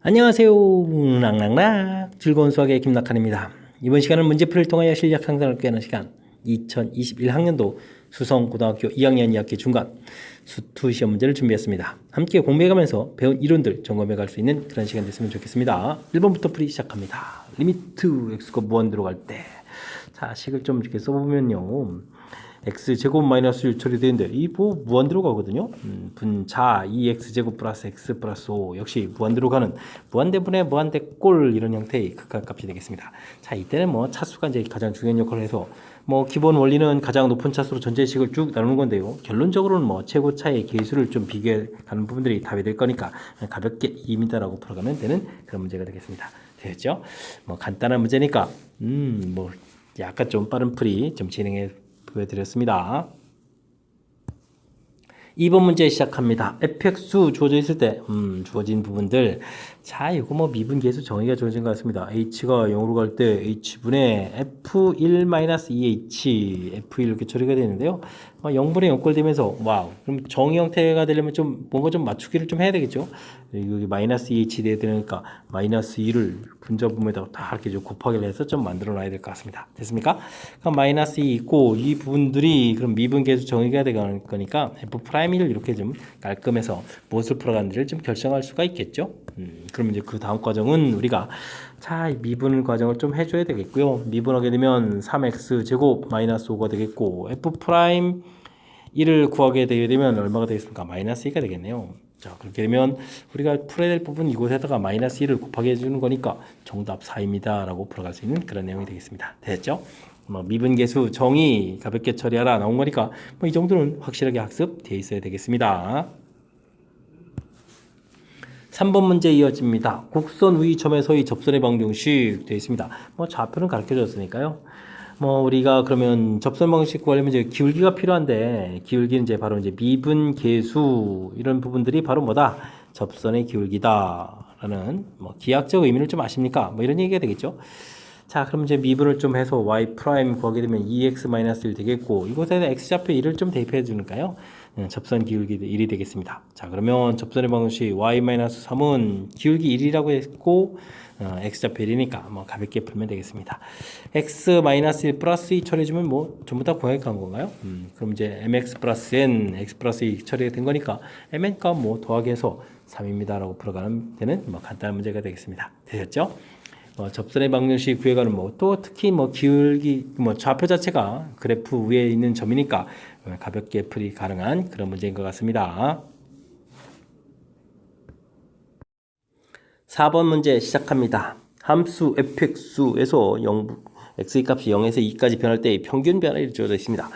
안녕하세요. 랑랑랑 즐거운 수학의 김낙한입니다. 이번 시간은 문제풀이를 통하여 실력 향상을 꾀하는 시간 2021학년도 수성고등학교 2학년 2학기 중간 수투 시험 문제를 준비했습니다. 함께 공부해가면서 배운 이론들 점검해갈 수 있는 그런 시간 됐으면 좋겠습니다. 1번부터 풀이 시작합니다. 리미트 x가 무한대로 갈 때 자, 식을 좀 이렇게 써보면요. x제곱 마이너스 1 처리되는데 이 뭐 무한대로 가거든요. 분자 2x제곱 플러스 x 플러스 5 역시 무한대로 가는 무한대분의 무한대꼴 이런 형태의 극한값이 되겠습니다. 자, 이때는 뭐 차수가 이제 가장 중요한 역할을 해서 뭐 기본 원리는 가장 높은 차수로 전체식을 쭉 나누는 건데요. 결론적으로는 뭐 최고차의 계수를 좀 비교해 가는 부분들이 답이 될 거니까 가볍게 2m라고 풀어가면 되는 그런 문제가 되겠습니다. 되겠죠? 뭐 간단한 문제니까 뭐 약간 좀 빠른 풀이 좀 진행해 보여드렸습니다. 2번 문제 시작합니다. fx수 주어져 있을 때 주어진 부분들 자 이거 뭐 미분계수 정의가 주어진 것 같습니다. h가 0으로 갈 때 h분의 f1-2h f1 이렇게 처리가 되는데요. 0분의 0꼴 되면서 와우 그럼 정의 형태가 되려면 좀 뭔가 좀 맞추기를 좀 해야 되겠죠. 여기 마이너스 2h 돼야 되니까 마이너스 2를 분자분모에다가 다 이렇게 좀 곱하기를 해서 좀 만들어 놔야 될 것 같습니다. 됐습니까? 그럼 마이너스 2 있고 이 부분들이 그럼 미분계수 정의가 되는 거니까 f'1을 이렇게 좀 깔끔해서 무엇을 풀어가는지를 좀 결정할 수가 있겠죠. 그러면 이제 그 다음 과정은 우리가 자 미분 과정을 좀 해줘야 되겠고요. 미분하게 되면 3x 제곱 마이너스 5가 되겠고 f'1을 구하게 되면 얼마가 되겠습니까? 마이너스 2가 되겠네요. 자 그렇게 되면 우리가 풀어야 될 부분 이곳에다가 마이너스 1을 곱하게 해주는 거니까 정답 4입니다 라고 풀어갈 수 있는 그런 내용이 되겠습니다. 됐죠? 뭐 미분계수 정의 가볍게 처리하라 나온 거니까 뭐 이 정도는 확실하게 학습되어 있어야 되겠습니다. 3번 문제 이어집니다. 곡선 위 점에서의 접선의 방정식 되어 있습니다. 뭐 좌표는 가르쳐 줬으니까요. 뭐 우리가 그러면 접선 방식 구하려면 이제 기울기가 필요한데 기울기는 이제 바로 이제 미분 계수 이런 부분들이 바로 뭐다? 접선의 기울기다라는 뭐 기하학적 의미를 좀 아십니까? 뭐 이런 얘기가 되겠죠. 자, 그럼 이제 미분을 좀 해서 y 프라임 구하게 되면 2x-1 되겠고 이곳에다 x좌표 1을 좀 대입해 주니까요. 접선 기울기 1이 되겠습니다. 자, 그러면 접선의 방정식 y-3은 기울기 1이라고 했고 x좌표 1이니까 뭐 가볍게 풀면 되겠습니다. x-1 플러스 2 처리해주면 뭐 전부 다 공약한 건가요? 그럼 이제 mx 플러스 n, x 플러스 2 처리가 된 거니까 mn값 뭐 더하기해서 3입니다 라고 풀어가는 되는 뭐 간단한 문제가 되겠습니다. 되셨죠? 접선의 방정식 구해가는 뭐 또 특히 뭐 기울기 뭐 좌표 자체가 그래프 위에 있는 점이니까 가볍게 풀이 가능한 그런 문제인 것 같습니다. 4번 문제 시작합니다. 함수 fx에서 x의 값이 0에서 2까지 변할 때 평균 변화율이 주어져 있습니다.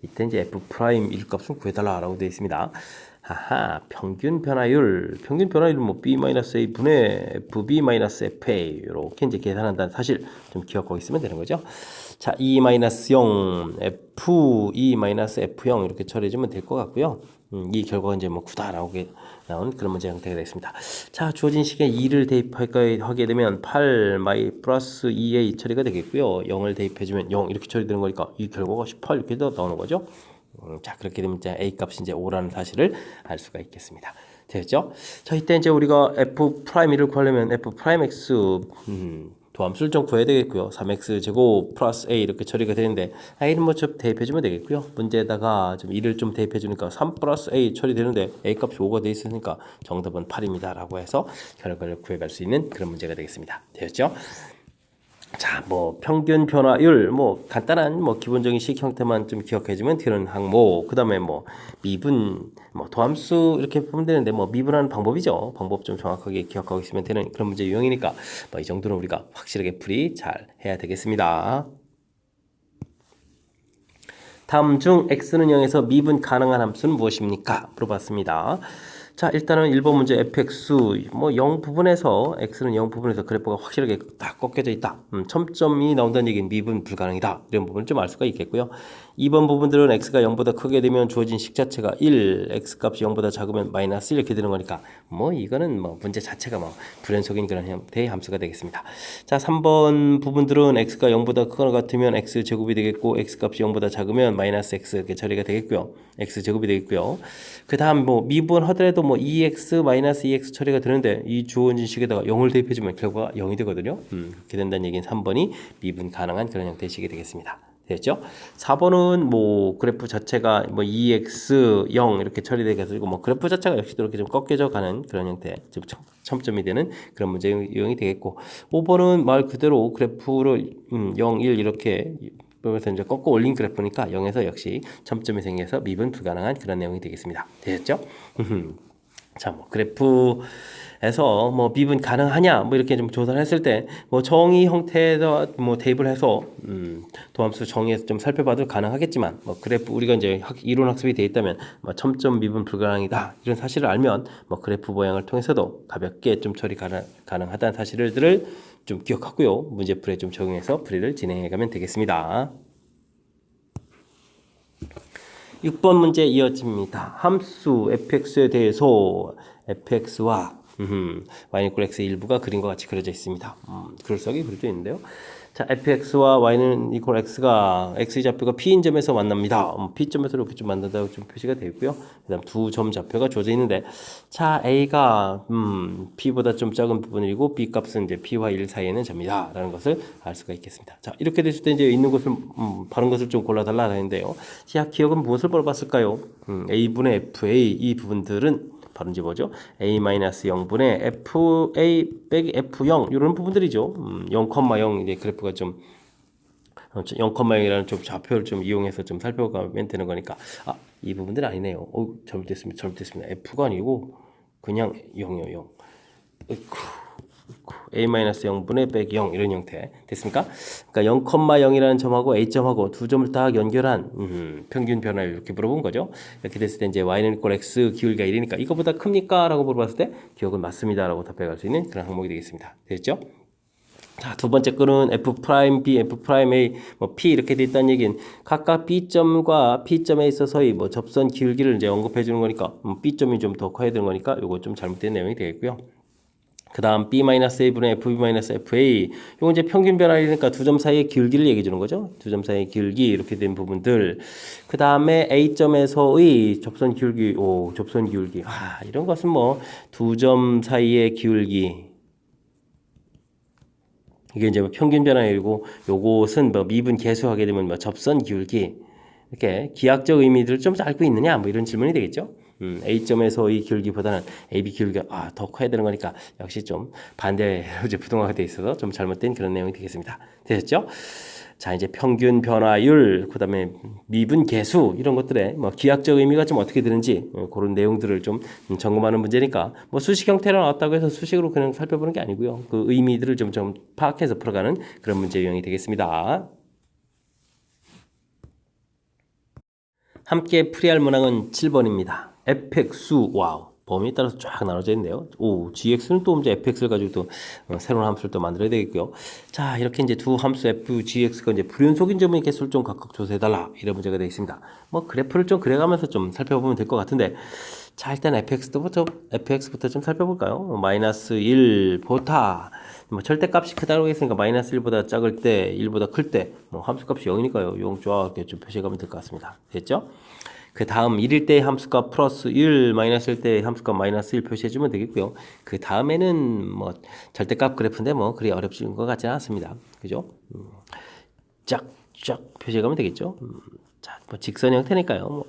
이때 이제 f' 1 값을 구해달라고 되어 있습니다. 하하, 평균 변화율 뭐 b-a 분의 fb-fa 이렇게 이제 계산한다는 사실 좀 기억하고 있으면 되는 거죠. 자, e-0 f-e-f0 이렇게 처리해주면 될 것 같고요. 이 결과가 이제 뭐 9다 나온 그런 문제 형태가 되겠습니다. 자, 주어진 식에 2를 대입하게 되면 8 플러스 2a 처리가 되겠고요. 0을 대입해주면 0 이렇게 처리되는 거니까 이 결과가 18 이렇게 나오는 거죠. 자, 그렇게 되면 이제 a 값이 이제 5라는 사실을 알 수가 있겠습니다. 되겠죠? 자, 이때 이제 우리가 f'1을 구하려면 f'x 도함수를 좀 구해야 되겠고요. 3x 제곱 플러스 a 이렇게 처리가 되는데 a는 뭐 좀 대입해주면 되겠고요. 문제에다가 좀 2를 좀 대입해주니까 3 플러스 a 처리되는데 a 값이 5가 돼 있으니까 정답은 8입니다 라고 해서 결과를 구해갈 수 있는 그런 문제가 되겠습니다. 되었죠? 자, 뭐 평균 변화율, 뭐 간단한 뭐 기본적인 식 형태만 좀 기억해주면 되는 항목. 그다음에 뭐 미분, 뭐 도함수 이렇게 보면 되는데 뭐 미분하는 방법이죠. 방법 좀 정확하게 기억하고 있으면 되는 그런 문제 유형이니까 뭐 이 정도는 우리가 확실하게 풀이 잘 해야 되겠습니다. 다음 중 x는 0에서 미분 가능한 함수는 무엇입니까? 물어봤습니다. 자, 일단은 1번 문제 fx 뭐 0 부분에서 x는 0 부분에서 그래프가 확실하게 딱 꺾여져 있다. 첨점이 나온다는 얘기는 미분 불가능이다. 이런 부분을 좀 알 수가 있겠고요. 2번 부분들은 x가 0보다 크게 되면 주어진 식 자체가 1, x 값이 0보다 작으면 마이너스 이렇게 되는 거니까 뭐 이거는 뭐 문제 자체가 뭐 불연속인 그런 형태의 함수가 되겠습니다. 자, 3번 부분들은 x가 0보다 크거나 같으면 x 제곱이 되겠고 x 값이 0보다 작으면 마이너스 x 이렇게 처리가 되겠고요. x 제곱이 되겠고요. 그 다음 뭐 미분 하더라도 뭐 EX 마이너스 EX 처리가 되는데 이 주어진 식에다가 0을 대입해주면 결과가 0이 되거든요. 그렇게 된다는 얘기는 3번이 미분 가능한 그런 형태의 식이 되겠습니다. 됐죠? 4번은 뭐 그래프 자체가 뭐 EX 0 이렇게 처리되겠고 뭐 그래프 자체가 역시 이렇게 좀 꺾여져 가는 그런 형태, 좀 첨점이 되는 그런 문제 유형이 되겠고 5번은 말 그대로 그래프를 0, 1 이렇게 그래서 이제 꺾어 올린 그래프니까 0에서 역시 첨점이 생겨서 미분 불가능한 그런 내용이 되겠습니다. 되셨죠? 자, 뭐 그래프에서 뭐 미분 가능하냐 뭐 이렇게 좀 조사를 했을 때 뭐 정의 형태에서 뭐 대입을 해서 도함수 정의에서 좀 살펴봐도 가능하겠지만 뭐 그래프 우리가 이제 이론 학습이 돼 있다면 뭐 첨점 미분 불가능이다 이런 사실을 알면 뭐 그래프 모양을 통해서도 가볍게 좀 처리 가능하다는 사실들을 좀 기억하고요. 문제풀이에 좀 적용해서 풀이를 진행해 가면 되겠습니다. 6번 문제 이어집니다. 함수 fx에 대해서 fx와 y 이퀄 x 일부가 그림과 같이 그려져 있습니다. 그럴싸하게 그려져 있는데요. 자, fx와 y는 이퀄 x가 x의 좌표가 p인 점에서 만납니다. p점에서 이렇게 좀 만난다고 좀 표시가 되어 있고요. 그다음 두 점 좌표가 주어져 있는데, 자, a가 p보다 좀 작은 부분이고 b 값은 이제 p와 1 사이에는 접니다라는 것을 알 수가 있겠습니다. 자, 이렇게 됐을 때 이제 있는 것을 바른 것을 좀 골라달라 하는데요. 자, 기억은 무엇을 벌어봤을까요? a분의 fa 이 부분들은 바로 이제 뭐죠? a-0분의 fa 빼기 f0 이런 부분들이죠. 0,0 이제 그래프가 좀 0,0이라는 좀 좌표를 좀 이용해서 좀 살펴가면 되는 거니까 이 부분들이 아니네요. 잘못됐습니다. f가 아니고 그냥 0이요. 0. a-0분의 빼기 0 이런 형태 됐습니까? 그러니까 0,0이라는 점하고 a점하고 두 점을 딱 연결한 평균 변화율 이렇게 물어본 거죠. 이렇게 됐을 때 이제 y는 이퀄 x 기울기가 1이니까 이거보다 큽니까? 라고 물어봤을 때 기억은 맞습니다 라고 답해갈 수 있는 그런 항목이 되겠습니다. 됐죠? 자, 두 번째 거는 f'(b), f'(a), 뭐 p 이렇게 돼 있다는 얘기는 각각 b점과 p점에 있어서의 뭐 접선 기울기를 이제 언급해 주는 거니까 b점이 좀 더 커야 되는 거니까 요거 좀 잘못된 내용이 되겠고요. 그 다음 b-a분의 fb-fa 요건 이제 평균 변화이니까 두 점 사이의 기울기를 얘기해 주는 거죠. 두 점 사이의 기울기 이렇게 된 부분들. 그 다음에 a점에서의 접선 기울기, 접선 기울기. 이런 것은 뭐 두 점 사이의 기울기. 이게 이제 뭐 평균 변화율이고 요것은 뭐 미분 계수하게 되면 뭐 접선 기울기. 이렇게 기하학적 의미들을 좀 알고 있느냐 뭐 이런 질문이 되겠죠. A점에서의 기울기보다는 AB 기울기가 더 커야 되는 거니까 역시 좀 반대로 이제 부동화가 돼 있어서 좀 잘못된 그런 내용이 되겠습니다. 되셨죠? 자, 이제 평균 변화율, 그다음에 미분 계수 이런 것들의 뭐 기하학적 의미가 좀 어떻게 되는지 그런 내용들을 좀 점검하는 문제니까 뭐 수식 형태로 나왔다고 해서 수식으로 그냥 살펴보는 게 아니고요. 그 의미들을 좀 파악해서 풀어가는 그런 문제 유형이 되겠습니다. 함께 풀이할 문항은 7번입니다. fx, 와우. 범위에 따라서 쫙 나눠져 있는데요. gx는 또 이제 fx를 가지고 또 새로운 함수를 또 만들어야 되겠고요. 자, 이렇게 이제 두 함수 f, gx가 이제 불연속인 점의 개수를 좀 각각 조사해달라. 이런 문제가 되겠습니다. 뭐 그래프를 좀 그려가면서 좀 살펴보면 될 것 같은데, 자, 일단 fx부터 좀 살펴볼까요? 마이너스 1보다 뭐 절대값이 크다고 했으니까 마이너스 1보다 작을 때, 1보다 클 때, 뭐 함수값이 0이니까요. 0 쫙 좀 표시해가면 될 것 같습니다. 됐죠? 그 다음 1일 때 함수값 플러스 1, 마이너스일 때 함수값 마이너스 1 표시해주면 되겠고요. 그 다음에는 뭐 절대값 그래프인데 뭐 그리 어렵진 것 같지는 않습니다. 그죠? 쫙 표시해가면 되겠죠. 자, 뭐 직선 형태니까요. 뭐.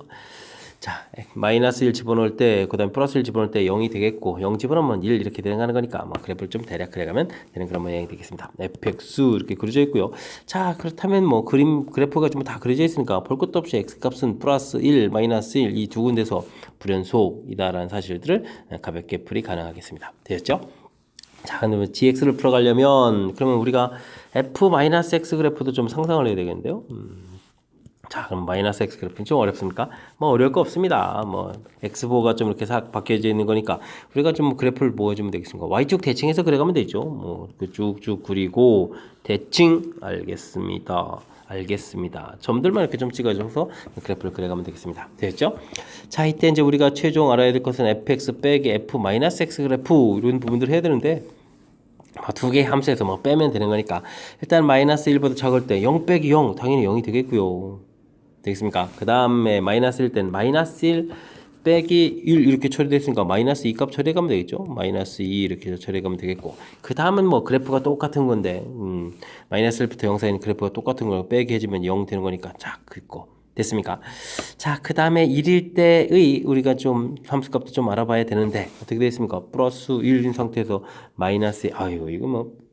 자, 마이너스 1 집어넣을 때, 그 다음에 플러스 1 집어넣을 때 0이 되겠고, 0 집어넣으면 1 이렇게 되는 거니까, 뭐, 그래프를 좀 대략 그려가면 되는 그런 모양이 되겠습니다. fx 이렇게 그려져 있고요. 자, 그렇다면 뭐, 그래프가 좀 다 그려져 있으니까, 볼 것도 없이 x값은 플러스 1, 마이너스 1, 이 두 군데서 불연속이다라는 사실들을 가볍게 풀이 가능하겠습니다. 되셨죠? 자, 그러면 gx를 풀어가려면, 그러면 우리가 f-x 그래프도 좀 상상을 해야 되겠는데요. 자, 그럼 마이너스 x 그래프는 좀 어렵습니까? 뭐 어려울 거 없습니다. 뭐 x보가 좀 이렇게 싹 바뀌어져 있는 거니까 우리가 좀 그래프를 보여주면 되겠습니까? y축 대칭해서 그려가면 되죠. 뭐 쭉쭉 그리고 대칭 알겠습니다. 점들만 이렇게 좀 찍어줘서 그래프를 그려가면 되겠습니다. 됐죠? 자, 이때 이제 우리가 최종 알아야 될 것은 fx 빼기 f-x 그래프 이런 부분들을 해야 되는데 두 개의 함수에서 뭐 빼면 되는 거니까 일단 마이너스 1보다 작을 때 0 빼기 0 당연히 0이 되겠고요. 되겠습니까? 그 다음에 마이너스 1 때는 마이너스 1 빼기 1 이렇게 처리됐으니까 마이너스 2 값 처리해가면 되겠죠. 마이너스 2 이렇게 해서 처리해가면 되겠고, 그 다음은 뭐 그래프가 똑같은 건데 마이너스 1부터 0 사이는 그래프가 똑같은 걸 빼기 해주면 0 되는 거니까 쫙 긋고 됐습니까? 자, 그 다음에 1일 때의 우리가 좀 함수값도 좀 알아봐야 되는데 어떻게 되겠습니까? 플러스 1인 상태에서 마이너스, 아유 이거 뭐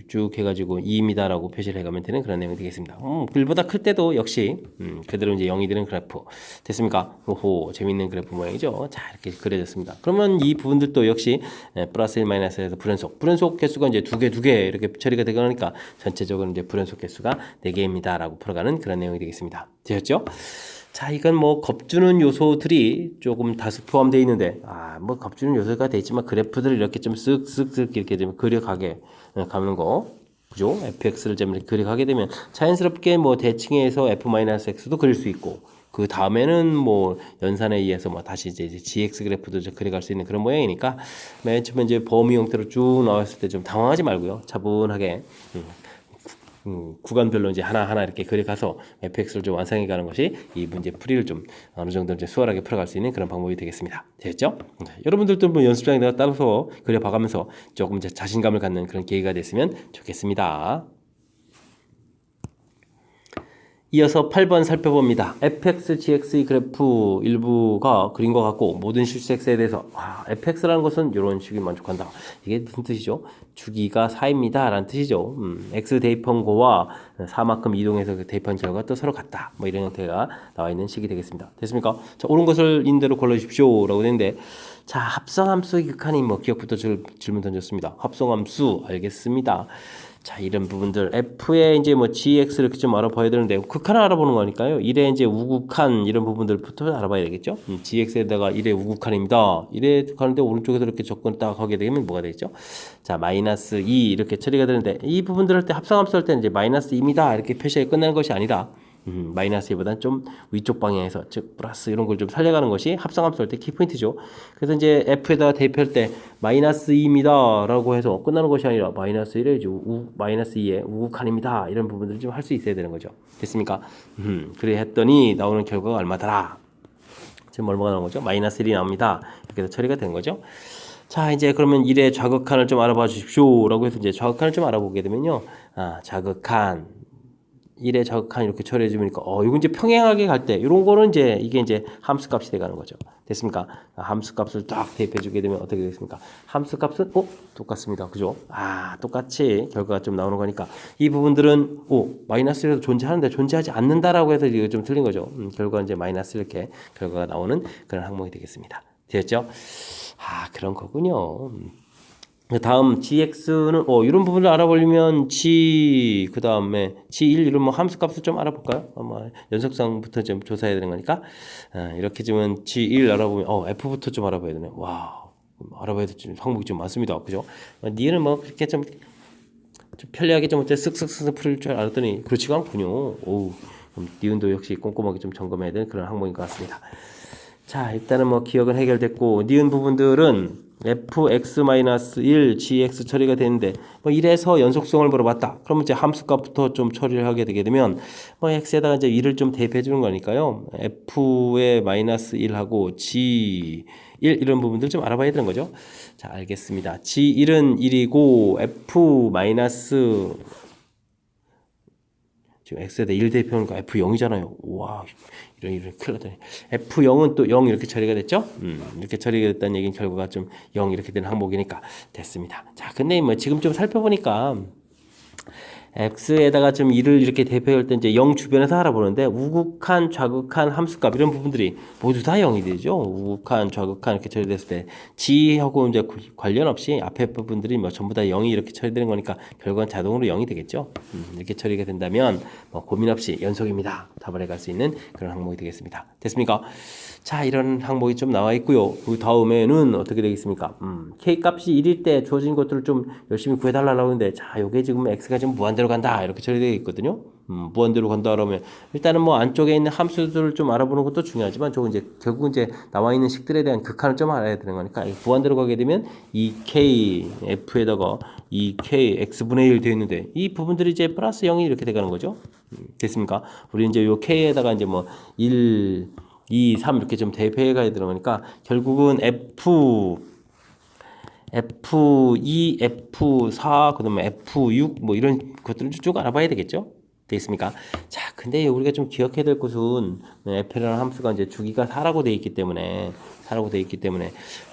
쭉 해가지고 2입니다라고 표시를 해가면 되는 그런 내용이 되겠습니다. 1보다 클 때도 역시 그대로 이제 0이 되는 그래프 됐습니까? 오호, 재밌는 그래프 모양이죠. 자, 이렇게 그려졌습니다. 그러면 이 부분들도 역시 플러스 1 마이너스에서 불연속 개수가 이제 두 개 이렇게 처리가 되니까 전체적으로 이제 불연속 개수가 4개입니다라고 풀어가는 그런 내용이 되겠습니다. 되셨죠? 자, 이건 뭐 겁주는 요소들이 조금 다수 포함되어 있는데, 뭐 겁주는 요소가 돼 있지만 그래프들을 이렇게 좀 쓱쓱쓱 이렇게 좀 그려가게 가는 거, 그죠? fx를 좀 이렇게 그려가게 되면 자연스럽게 뭐 대칭해서 f-x도 그릴 수 있고, 그 다음에는 뭐 연산에 의해서 뭐 다시 이제 gx 그래프도 그려갈 수 있는 그런 모양이니까 맨 처음에 이제 범위 형태로 쭉 나왔을 때 좀 당황하지 말고요. 차분하게 구간별로 이제 하나하나 이렇게 그려가서 fx를 좀 완성해 가는 것이 이 문제 풀이를 좀 어느 정도 이제 수월하게 풀어갈 수 있는 그런 방법이 되겠습니다. 됐죠? 여러분들도 뭐 연습장에 따라서 그려봐가면서 조금 이제 자신감을 갖는 그런 계기가 됐으면 좋겠습니다. 이어서 8번 살펴봅니다. fx, gx의 그래프 일부가 그린 것 같고 모든 실수x에 대해서 fx라는 것은 이런 식이 만족한다. 이게 무슨 뜻이죠? 주기가 4입니다 라는 뜻이죠. x 대입한 거와 4만큼 이동해서 그 대입한 결과가 또 서로 같다. 뭐 이런 형태가 나와 있는 식이 되겠습니다. 됐습니까? 자, 옳은 것을 인대로 골라주십시오 라고 되는데, 자, 합성함수의 극한이 뭐 기억부터 질문 던졌습니다. 합성함수 알겠습니다. 자, 이런 부분들 f에 이제 뭐 gx 이렇게 좀 알아봐야 되는데 극한을 알아보는 거니까요. 1의 이제 우극한 이런 부분들부터 알아봐야 되겠죠. gx에다가 1의 우극한입니다. 1에 가는데 오른쪽에서 이렇게 접근 딱 하게 되면 뭐가 되겠죠? 자, 마이너스 2 이렇게 처리가 되는데 이 부분들 할 때 합성함수 할 때는 이제 마이너스 2입니다 이렇게 표시해 끝나는 것이 아니라 마이너스 2보다는 좀 위쪽 방향에서, 즉 플러스 이런 걸 좀 살려가는 것이 합성함수 할 때 키포인트죠. 그래서 이제 f에다가 대입할 때 마이너스 2입니다 라고 해서 끝나는 것이 아니라 마이너스 1에 마이너스 2에 우극한입니다 이런 부분들을 좀 할 수 있어야 되는 거죠. 됐습니까? 그래 했더니 나오는 결과가 얼마더라? 지금 얼마가 나온 거죠? 마이너스 1이 나옵니다. 이렇게 해서 처리가 된 거죠. 자, 이제 그러면 1의 좌극한을 좀 알아봐 주십시오 라고 해서 이제 좌극한을 좀 알아보게 되면요, 좌극한 1의 좌극한 이렇게 처리해 주니까 이건 이제 평행하게 갈 때 이런 거는 이제 이게 이제 함수 값이 돼 가는 거죠. 됐습니까? 함수 값을 딱 대입해 주게 되면 어떻게 되겠습니까? 함수 값은 똑같습니다. 그죠? 똑같이 결과가 좀 나오는 거니까 이 부분들은 마이너스라도 존재하는데 존재하지 않는다라고 해서 이거 좀 틀린 거죠. 결과 이제 마이너스 이렇게 결과가 나오는 그런 항목이 되겠습니다. 되었죠? 그런 거군요. 다음 gx는 이런 부분을 알아보려면 그 다음에 g1 이런 뭐 함수 값을 좀 알아볼까요? 연속성부터 좀 조사해야 되는 거니까 이렇게 주면 g1 알아보면 f부터 좀 알아봐야 되네. 와, 알아봐야 될 항목이 좀 많습니다. 그죠? 니는 뭐 그렇게 좀 편리하게 좀 쓱쓱쓱 풀릴 줄 알았더니 그렇지가 않군요. 니은도 역시 꼼꼼하게 좀 점검해야 되는 그런 항목인 것 같습니다. 자, 일단은 뭐 기억은 해결됐고 니은 부분들은 fx-1 gx 처리가 되는데 뭐 1에서 연속성을 물어봤다. 그러면 이제 함수값부터 좀 처리를 하게 되게 되면 뭐 x에다가 이제 1을 좀 대입해 주는 거니까요. f의 마이너스 1하고 g1 이런 부분들 좀 알아봐야 되는 거죠. 자, 알겠습니다. g1은 1이고 f 마이너스 지금 x에다 1 대입하니까 f0이잖아요. 와, 이런 큰일 났다니. f0은 또 0 이렇게 처리가 됐죠? 이렇게 처리가 됐다는 얘기는 결과가 좀 0 이렇게 되는 항목이니까 됐습니다. 자, 근데 뭐 지금 좀 살펴보니까 x에다가 좀 1을 이렇게 대표할 때 이제 0 주변에서 알아보는데 우극한, 좌극한, 함수값 이런 부분들이 모두 다 0이 되죠. 우극한, 좌극한 이렇게 처리됐을 때 g하고 이제 관련 없이 앞에 부분들이 뭐 전부 다 0이 이렇게 처리되는 거니까 결과는 자동으로 0이 되겠죠. 이렇게 처리가 된다면 뭐 고민 없이 연속입니다. 답을 해갈 수 있는 그런 항목이 되겠습니다. 됐습니까? 자, 이런 항목이 좀 나와 있고요. 그 다음에는 어떻게 되겠습니까? k 값이 1일 때 주어진 것들을 좀 열심히 구해달라고 하는데, 자, 요게 지금 x가 좀 무한대로 간다 이렇게 처리되어 있거든요. 무한대로 간다 그러면 일단은 뭐 안쪽에 있는 함수들을 좀 알아보는 것도 중요하지만 저거 이제 결국 이제 나와 있는 식들에 대한 극한을 좀 알아야 되는 거니까 무한대로 가게 되면 2k f에다가 2k x분의 1 되어 있는데 이 부분들이 이제 플러스 0이 이렇게 돼가는 거죠. 됐습니까? 우리 이제 요 k에다가 이제 뭐 1 2, 3 이렇게 좀 대입해 가야 되는 거니까 결국은 F2, F4, 그다음에 F6 뭐 이런 것들을 쭉 알아봐야 되겠죠? 되겠습니까? 자, 근데 우리가 좀 기억해야 될 것은 F라는 함수가 이제 주기가 4라고 돼 있기 때문에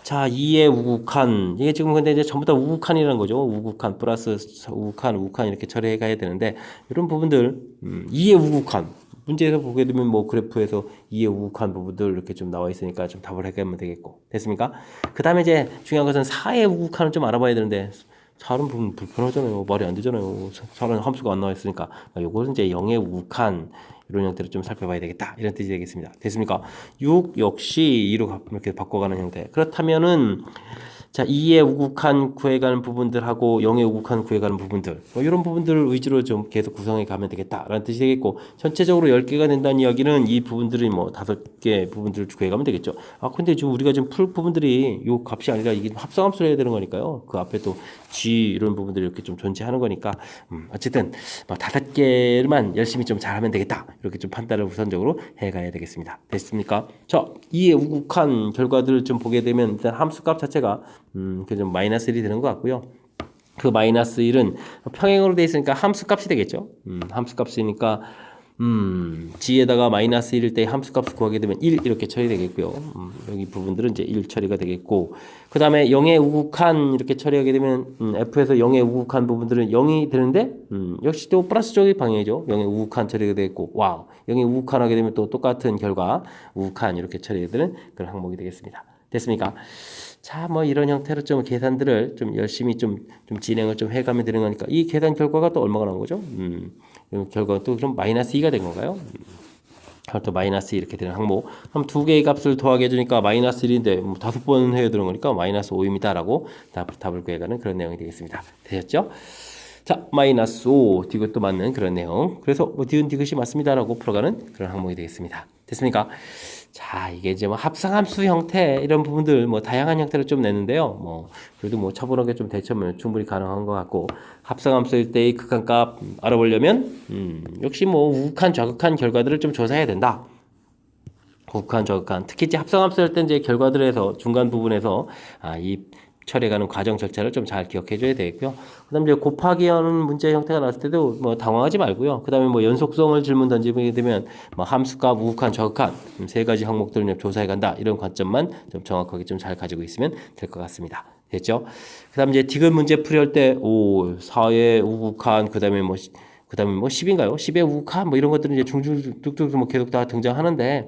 자, 2의 우극한 이게 지금 근데 이제 전부 다 우극한이라는 거죠. 우극한 플러스 우극한 이렇게 처리해 가야 되는데 이런 부분들 2의 우극한 문제에서 보게 되면 뭐 그래프에서 2의 우극한 부분들 이렇게 좀 나와 있으니까 좀 답을 해가면 되겠고 됐습니까? 그 다음에 이제 중요한 것은 4의 우극한을 좀 알아봐야 되는데 4는 부분 불편하잖아요. 말이 안 되잖아요. 4는 함수가 안 나와 있으니까 요거는 이제 0의 우극한 이런 형태를 좀 살펴봐야 되겠다 이런 뜻이 되겠습니다. 됐습니까? 6 역시 2로 이렇게 바꿔가는 형태. 그렇다면은 자, 2의 우극한 구해가는 부분들하고 0의 우극한 구해가는 부분들 뭐 이런 부분들을 위주로 좀 계속 구성해 가면 되겠다라는 뜻이 되겠고 전체적으로 10개가 된다는 이야기는 이 부분들이 뭐 5개 부분들을 구해가면 되겠죠. 아 근데 지금 우리가 지금 풀 부분들이 요 값이 아니라 이게 합성함수를 해야 되는 거니까요. 그 앞에 또 G 이런 부분들이 이렇게 좀 존재하는 거니까 어쨌든 뭐 5개만 열심히 좀 잘하면 되겠다 이렇게 좀 판단을 우선적으로 해가야 되겠습니다. 됐습니까? 자, 2의 우극한 결과들을 좀 보게 되면 일단 함수값 자체가 좀 마이너스 1이 되는 것 같고요. 그 마이너스 1은 평행으로 되어 있으니까 함수값이 되겠죠. 함수값이니까 g에다가 마이너스 1일 때 함수값을 구하게 되면 1 이렇게 처리되겠고요. 여기 부분들은 이제 1 처리가 되겠고 그 다음에 0의 우극한 이렇게 처리하게 되면 f에서 0의 우극한 부분들은 0이 되는데 역시 또 플러스 쪽의 방향이죠. 0의 우극한 처리가 되겠고 와우 0의 우극한 하게 되면 또 똑같은 결과 우극한 이렇게 처리가 되는 그런 항목이 되겠습니다. 됐습니까? 자, 뭐 이런 형태로 좀 계산들을 좀 열심히 좀 진행을 좀 해가면 되는 거니까 이 계산 결과가 또 얼마가 나온 거죠? 결과가 또 그럼 마이너스 2가 된 건가요? 또 마이너스 이렇게 되는 항목. 그럼 두 개의 값을 더하게 해주니까 마이너스 1인데 뭐 5번 해야 되는 거니까 마이너스 5입니다라고 답을 구해가는 그런 내용이 되겠습니다. 되셨죠? 자, 마이너스 5 디귿도 맞는 그런 내용. 그래서 뭐 디귿이 맞습니다라고 풀어가는 그런 항목이 되겠습니다. 됐습니까? 자, 이게 이제 뭐 합성함수 형태 이런 부분들 뭐 다양한 형태로 좀 내는데요. 뭐 그래도 뭐 차분하게 좀 대처하면 충분히 가능한 것 같고 합성함수일 때의 극한값 알아보려면 역시 뭐 우극한 좌극한 결과들을 좀 조사해야 된다. 우극한 좌극한 특히 이제 합성함수일 때 이제 결과들에서 중간 부분에서 이 처리해가는 과정 절차를 좀 잘 기억해 줘야 되겠고요. 그다음에 이제 곱하기 하는 문제 형태가 나왔을 때도 뭐 당황하지 말고요. 그다음에 뭐 연속성을 질문 던지게 되면 뭐 함수값, 우극한, 좌극한 세 가지 항목들을 조사해 간다. 이런 관점만 좀 정확하게 좀 잘 가지고 있으면 될 것 같습니다. 됐죠? 그다음에 이제 디귿 문제 풀이할 때 4의 우극한 그다음에 뭐 10인가요? 10의 우극한 뭐 이런 것들은 이제 뚝뚝 뭐 계속 다 등장하는데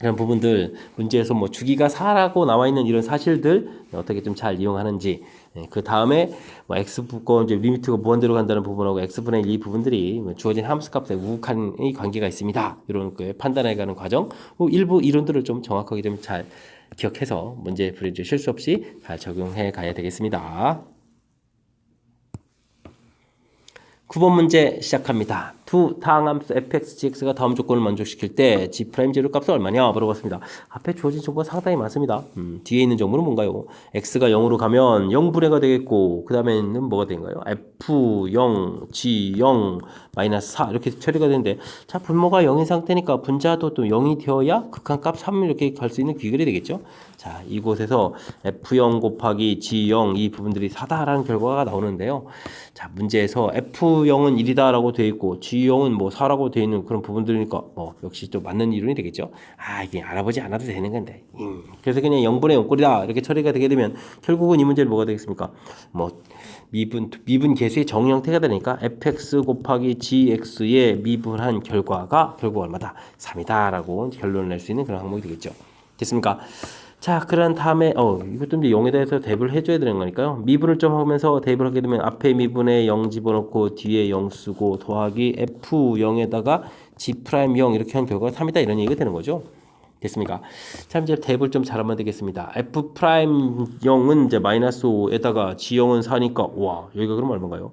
그런 부분들 문제에서 뭐 주기가 4라고 나와 있는 이런 사실들 어떻게 좀 잘 이용하는지 그 다음에 뭐 x분권 이제 리미트가 무한대로 간다는 부분하고 x분의 1 이 부분들이 주어진 함수값에 우극한의 관계가 있습니다. 이런 거 판단해가는 과정 일부 이론들을 좀 정확하게 좀 잘 기억해서 문제 풀이를 실수 없이 잘 적용해 가야 되겠습니다. 9번 문제 시작합니다. 두 다항함수 fx, gx가 다음 조건을 만족시킬 때 g' 제로값은 얼마냐 물어봤습니다. 앞에 주어진 정보가 상당히 많습니다. 뒤에 있는 정보는 뭔가요? x가 0으로 가면 0분해가 되겠고 그 다음에는 뭐가 되는가요? f 0, g 0, 마이너스 4 이렇게 처리가 되는데 자 분모가 0인 상태니까 분자도 또 0이 되어야 극한값 3 이렇게 갈 수 있는 귀결이 되겠죠. 자 이곳에서 f0 곱하기 g0 이 부분들이 4다라는 결과가 나오는데요. 자 문제에서 f0은 1이다라고 되어 있고 g0은 뭐 4라고 되어 있는 그런 부분들이니까 뭐 역시 또 맞는 이론이 되겠죠. 이게 알아보지 않아도 되는 건데 그래서 그냥 0분의 0꼴이다 이렇게 처리가 되게 되면 결국은 이 문제는 뭐가 되겠습니까? 뭐 미분 계수의 정형태가 되니까 fx 곱하기 gx의 미분한 결과가 결국 얼마다? 3이다라고 결론을 낼 수 있는 그런 항목이 되겠죠. 됐습니까? 자, 그런 다음에 이것도 이제 0에 대해서 대입을 해줘야 되는 거니까요. 미분을 좀 하면서 대입을 하게 되면 앞에 미분에 0 집어넣고 뒤에 0 쓰고 더하기 f0에다가 g'0 이렇게 한 결과가 3이다 이런 얘기가 되는 거죠. 됐습니까? 자, 이제 대입을 좀 잘하면 되겠습니다. f'0은 이제 마이너스 5에다가 g0은 4니까 와 여기가 그럼 얼마인가요?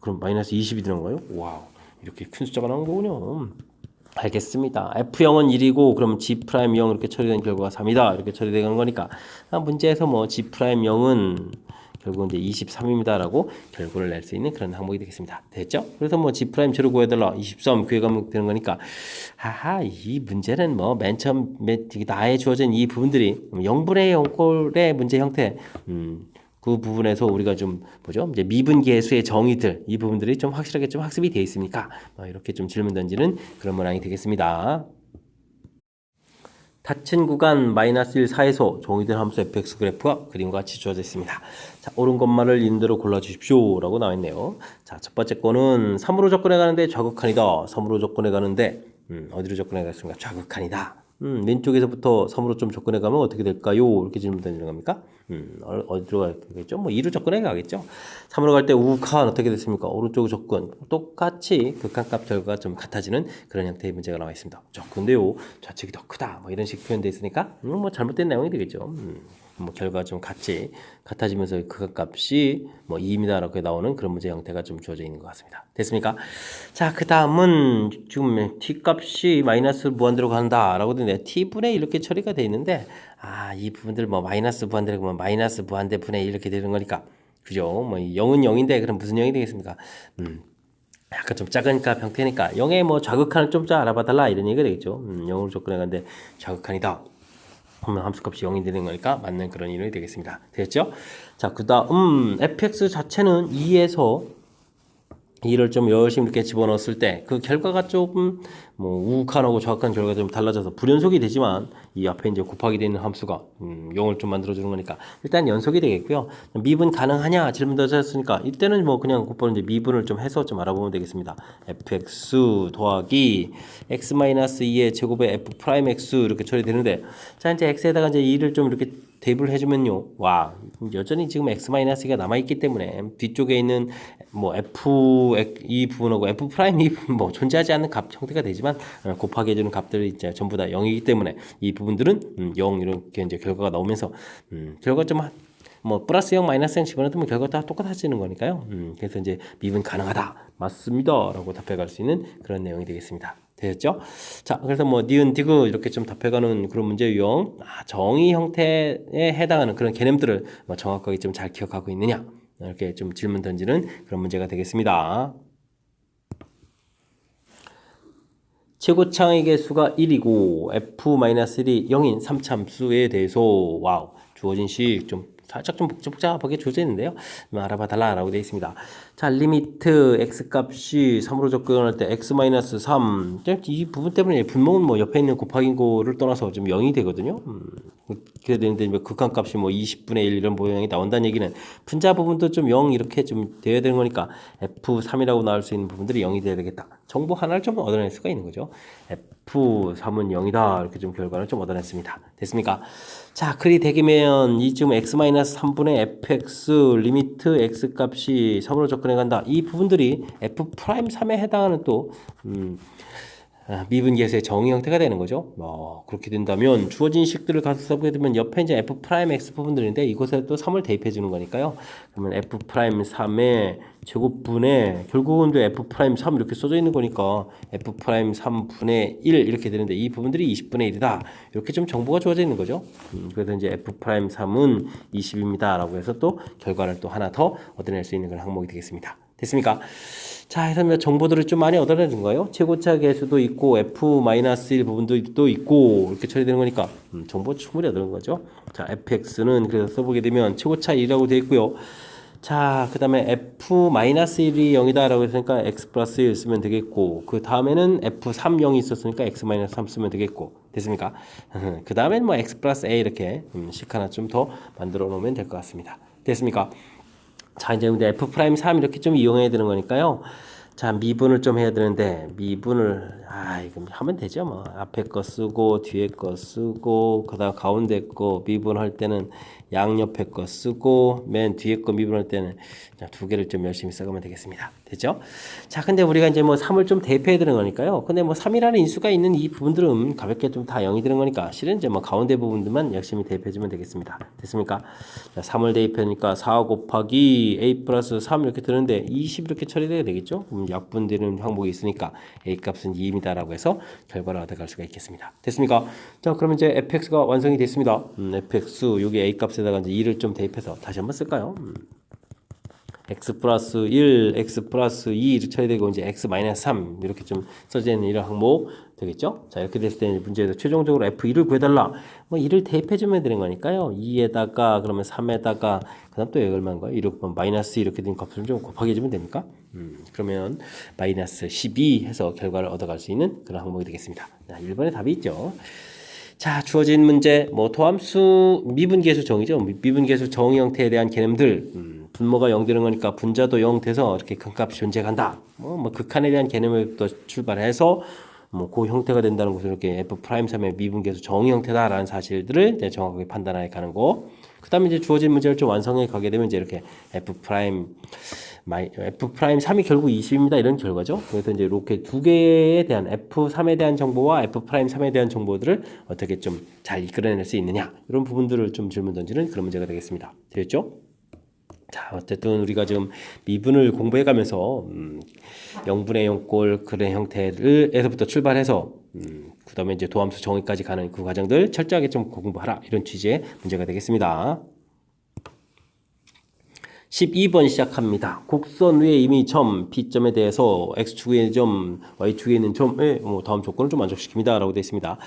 그럼 마이너스 20이 되는 거예요? 와우 이렇게 큰 숫자가 나온 거군요. 알겠습니다. F0은 1이고 그럼 G'0 이렇게 처리된 결과가 3이다. 이렇게 처리되는 거니까 문제에서 뭐 G'0은 결국은 이제 23입니다라고 결과를 낼 수 있는 그런 항목이 되겠습니다. 됐죠? 그래서 뭐 G 프라임 제로 구해달라 23 구해가면 되는 거니까 하하 이 문제는 뭐 맨 처음 나에 주어진 이 부분들이 0분의 0꼴의 문제 형태 그 부분에서 우리가 좀 뭐죠? 이제 미분계수의 정의들 이 부분들이 좀 확실하게 좀 학습이 되어 있습니까? 이렇게 좀 질문 던지는 그런 문항이 되겠습니다. 닫힌 구간 마이너스 1 사에서 정의된 함수 fx 그래프가 그림과 같이 주어져 있습니다. 자, 옳은 것만을 있는 대로 골라주십시오 라고 나와 있네요. 자, 첫 번째 거는 3으로 접근해 가는데 좌극한이다. 3으로 접근해 가는데 어디로 접근해 가겠습니까? 좌극한이다. 왼쪽에서부터 3으로 좀 접근해 가면 어떻게 될까요? 이렇게 질문 던지는 겁니까? 어디로 가겠죠? 뭐 2로 접근해 가겠죠? 3으로 갈 때 우극한 어떻게 됐습니까? 오른쪽 접근 똑같이 극한값 결과가 좀 같아지는 그런 형태의 문제가 나와 있습니다. 자, 근데요 좌측이 더 크다 뭐 이런 식 표현되어 있으니까 뭐 잘못된 내용이 되겠죠. 뭐 결과가 좀 같아지면서 극한값이 뭐 2입니다라고 나오는 그런 문제 형태가 좀 주어져 있는 것 같습니다. 됐습니까? 자, 그 다음은 지금 t 값이 마이너스 무한대로 간다라고 되는데 t분의 이렇게 처리가 되어 있는데 이 부분들 뭐 마이너스 무한대로 가면 마이너스 무한대 분의 이렇게 되는 거니까 그죠? 뭐 0은 0인데 그럼 무슨 0이 되겠습니까? 약간 좀 작은 값 형태니까 0의 뭐 좌극한을 좀 알아봐 달라 이런 얘기가 되겠죠. 0으로 접근해 가는데 좌극한이다. 그러면 함수값이 0이 되는 거니까 맞는 그런 이론이 되겠습니다. 됐죠? 자, 그 다음 fx 자체는 2에서 2를 좀 열심히 이렇게 집어넣었을 때 그 결과가 조금 뭐 우극한하고 좌극한 결과가 좀 달라져서 불연속이 되지만 이 앞에 이제 곱하기 되는 함수가 0을 좀 만들어주는 거니까 일단 연속이 되겠고요. 미분 가능하냐 질문 던졌으니까 이때는 뭐 그냥 곧바로 이제 미분을 좀 해서 좀 알아보면 되겠습니다. fx 더하기 x-2의 제곱의 f 프라임 x 이렇게 처리되는데 자 이제 x에다가 이제 2를 좀 이렇게 대입을 해주면요. 와, 여전히 지금 x-2가 남아있기 때문에 뒤쪽에 있는 뭐 f 이 부분하고 f 프라임 이 부분 뭐 존재하지 않는 값 형태가 되지만 곱하기 해주는 값들이 이제 전부 다 0이기 때문에 이 부분들은 0 이렇게 이제 결과가 나오면서 결과 좀 뭐 플러스 0 마이너스 0 집어넣으면 결과 다 똑같아지는 거니까요. 그래서 이제 미분 가능하다 맞습니다라고 답해갈 수 있는 그런 내용이 되겠습니다. 되셨죠? 자, 그래서 뭐 니은 디귿 이렇게 좀 답해가는 그런 문제 유형 정의 형태에 해당하는 그런 개념들을 뭐 정확하게 좀 잘 기억하고 있느냐 이렇게 좀 질문 던지는 그런 문제가 되겠습니다. 최고차의 개수가 1이고 f-1이 0인 3참수에 대해서 와우 주어진 식 좀 살짝 좀 복잡하게 주어져 있는데요. 알아봐 달라라고 되어 있습니다. 자, 리미트 x값이 3으로 접근할 때 x-3 이 부분 때문에 분모는 뭐 옆에 있는 곱하기 거를 떠나서 좀 0이 되거든요. 그래야 되는데 뭐 극한값이 뭐 20분의 1 이런 모양이 나온다는 얘기는 분자 부분도 좀 0 이렇게 좀 돼야 되는 거니까 f3이라고 나올 수 있는 부분들이 0이 돼야 되겠다. 정보 하나를 좀 얻어낼 수가 있는 거죠. f3은 0이다 이렇게 좀 결과를 좀 얻어냈습니다. 됐습니까? 자, 그리 되기면 이 지금 x-3분의 fx 리미트 x 값이 3으로 접근해 간다. 이 부분들이 f'3에 해당하는 또 미분계수의 정의 형태가 되는 거죠. 그렇게 된다면 주어진 식들을 가서 써보게 되면 옆에 이제 f'(x) 부분들인데 이곳에 또 3을 대입해 주는 거니까요. 그러면 f'3의 제곱분의 결국은 f'3 이렇게 써져 있는 거니까 f'3분의 1 이렇게 되는데 이 부분들이 20분의 1이다. 이렇게 좀 정보가 주어져 있는 거죠. 그래서 이제 f'3은 20입니다. 라고 해서 또 결과를 또 하나 더 얻어낼 수 있는 그런 항목이 되겠습니다. 됐습니까? 자, 해서 정보들을 좀 많이 얻어내는 거예요. 최고차 계수도 있고 f-1 부분도 또 있고 이렇게 처리되는 거니까 정보 충분히 얻는 거죠. 자, fx는 그래서 써보게 되면 최고차 1이라고 되어 있고요. 자, 그 다음에 f-1이 0이다 라고 했으니까 x 플러스 1 쓰면 되겠고 그 다음에는 f3 0이 있었으니까 x-3 쓰면 되겠고 됐습니까? 그 다음엔 뭐 x 플러스 a 이렇게 식 하나 좀 더 만들어 놓으면 될 것 같습니다. 됐습니까? 자, 이제 f'3 이렇게 좀 이용해야 되는 거니까요. 자, 미분을 좀 해야 되는데 미분을 이거 하면 되죠. 뭐 앞에 거 쓰고 뒤에 거 쓰고 그다음 가운데 거 미분할 때는 양옆에 거 쓰고 맨 뒤에 거 미분할 때는 두 개를 좀 열심히 써가면 되겠습니다. 됐죠? 자, 근데 우리가 이제 뭐 3을 좀 대입해야 되는 거니까요. 근데 뭐 3이라는 인수가 있는 이 부분들은 가볍게 좀 다 0이 되는 거니까 실은 이제 뭐 가운데 부분들만 열심히 대입해 주면 되겠습니다. 됐습니까? 자, 3을 대입하니까 4 곱하기 a 플러스 3 이렇게 되는데 20 이렇게 처리돼야 되겠죠? 그럼 약분되는 항목이 있으니까 A 값은 2입니다라고 해서 결과를 얻어갈 수가 있겠습니다. 됐습니까? 자, 그러면 이제 fx가 완성이 됐습니다. fx 여기 A 값에다가 이제 2를 좀 대입해서 다시 한번 쓸까요? x 플러스 1, x 플러스 2를 쳐야 되고 이제 x 마이너스 3 이렇게 좀 써져 있는 이런 항목 되겠죠? 자, 이렇게 됐을 때 문제에서 최종적으로 f2를 구해달라. 뭐 2를 대입해주면 되는 거니까요. 2에다가 그러면 3에다가 그다음 또 여기 얼마인 거예요? 이렇게 마이너스 이렇게 된 값을 좀 곱하기 해주면 됩니까? 그러면 마이너스 12 해서 결과를 얻어갈 수 있는 그런 항목이 되겠습니다. 자, 1번에 답이 있죠. 자, 주어진 문제, 뭐 도함수 미분계수 정의죠. 미분계수 정의 형태에 대한 개념들, 분모가 0 되는 거니까 분자도 0 돼서 이렇게 큰 값이 존재한다. 뭐 극한에 대한 개념부터 출발해서 뭐 그 형태가 된다는 것을 이렇게 f'3의 미분계수 정의 형태다라는 사실들을 이제 정확하게 판단해 가는 거. 그다음에 이제 주어진 문제를 좀 완성해 가게 되면 이제 이렇게 f'3이 결국 20입니다. 이런 결과죠. 그래서 이제 이렇게 두 개에 대한 f3에 대한 정보와 f'3에 대한 정보들을 어떻게 좀 잘 이끌어낼 수 있느냐 이런 부분들을 좀 질문 던지는 그런 문제가 되겠습니다. 되겠죠? 자, 어쨌든 우리가 지금 미분을 공부해 가면서 0분의 0꼴 그런 형태를에서부터 출발해서 그다음에 이제 도함수 정의까지 가는 그 과정들 철저하게 좀 공부하라 이런 취지의 문제가 되겠습니다. 12번 시작합니다. 곡선 위에 이미 점 P점에 대해서 X축에 있는 점, Y축에 있는 점에 다음 조건을 좀 만족시킵니다. 라고 되어 있습니다.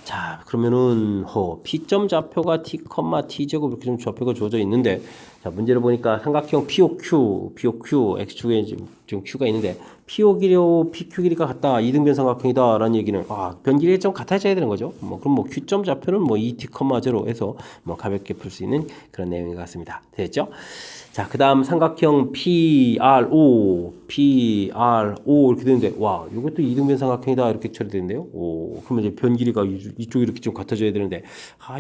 자, 그러면은 P점 좌표가 T, T제곱 이렇게 좀 좌표가 주어져 있는데 자, 문제를 보니까 삼각형 POQ, X축에 지금 Q가 있는데 PO 길이와 PQ 길이가 같다. 이등변 삼각형이다. 라는 얘기는 변 길이가 좀 같아져야 되는 거죠. 그럼 Q점 좌표는 2T, 0 해서 가볍게 풀 수 있는 그런 내용인 것 같습니다. 됐죠? 자, 그 다음 삼각형 PRO 이렇게 되는데, 이것도 이등변 삼각형이다. 이렇게 처리되는데요. 그러면 이제 변 길이가 이쪽이 이렇게 좀 같아져야 되는데,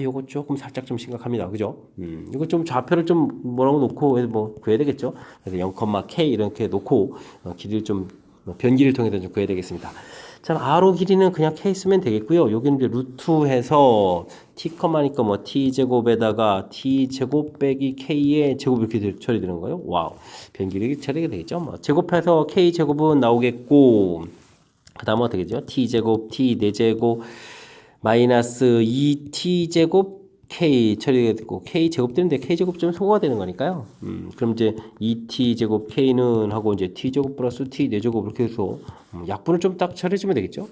요거 조금 살짝 좀 심각합니다. 그죠? 이거 좀 좌표를 좀 뭐라고 놓고, 구해야 되겠죠? 그래서 0,K 이렇게 놓고, 길이를 좀, 변 길이를 통해서 좀 구해야 되겠습니다. 자, R호 길이는 그냥 K 쓰면 되겠고요. 여기는 이제 루트 해서 T, 니까 T 제곱에다가 T 제곱 빼기 K의 제곱 이렇게 처리되는 거예요. 와우. 변 길이 처리가 되겠죠. 제곱해서 K 제곱은 나오겠고, 그 다음은 어떻게 되죠? T 제곱, T 4제곱, 마이너스 2T 제곱, K 처리가 되고, K 제곱 되는데 K 제곱 좀 소거가 되는 거니까요. 그럼 이제 2T 제곱 K는 하고 이제 T 제곱 플러스 T 4제곱 이렇게 해서 약분을 좀 딱 처리해주면 되겠죠.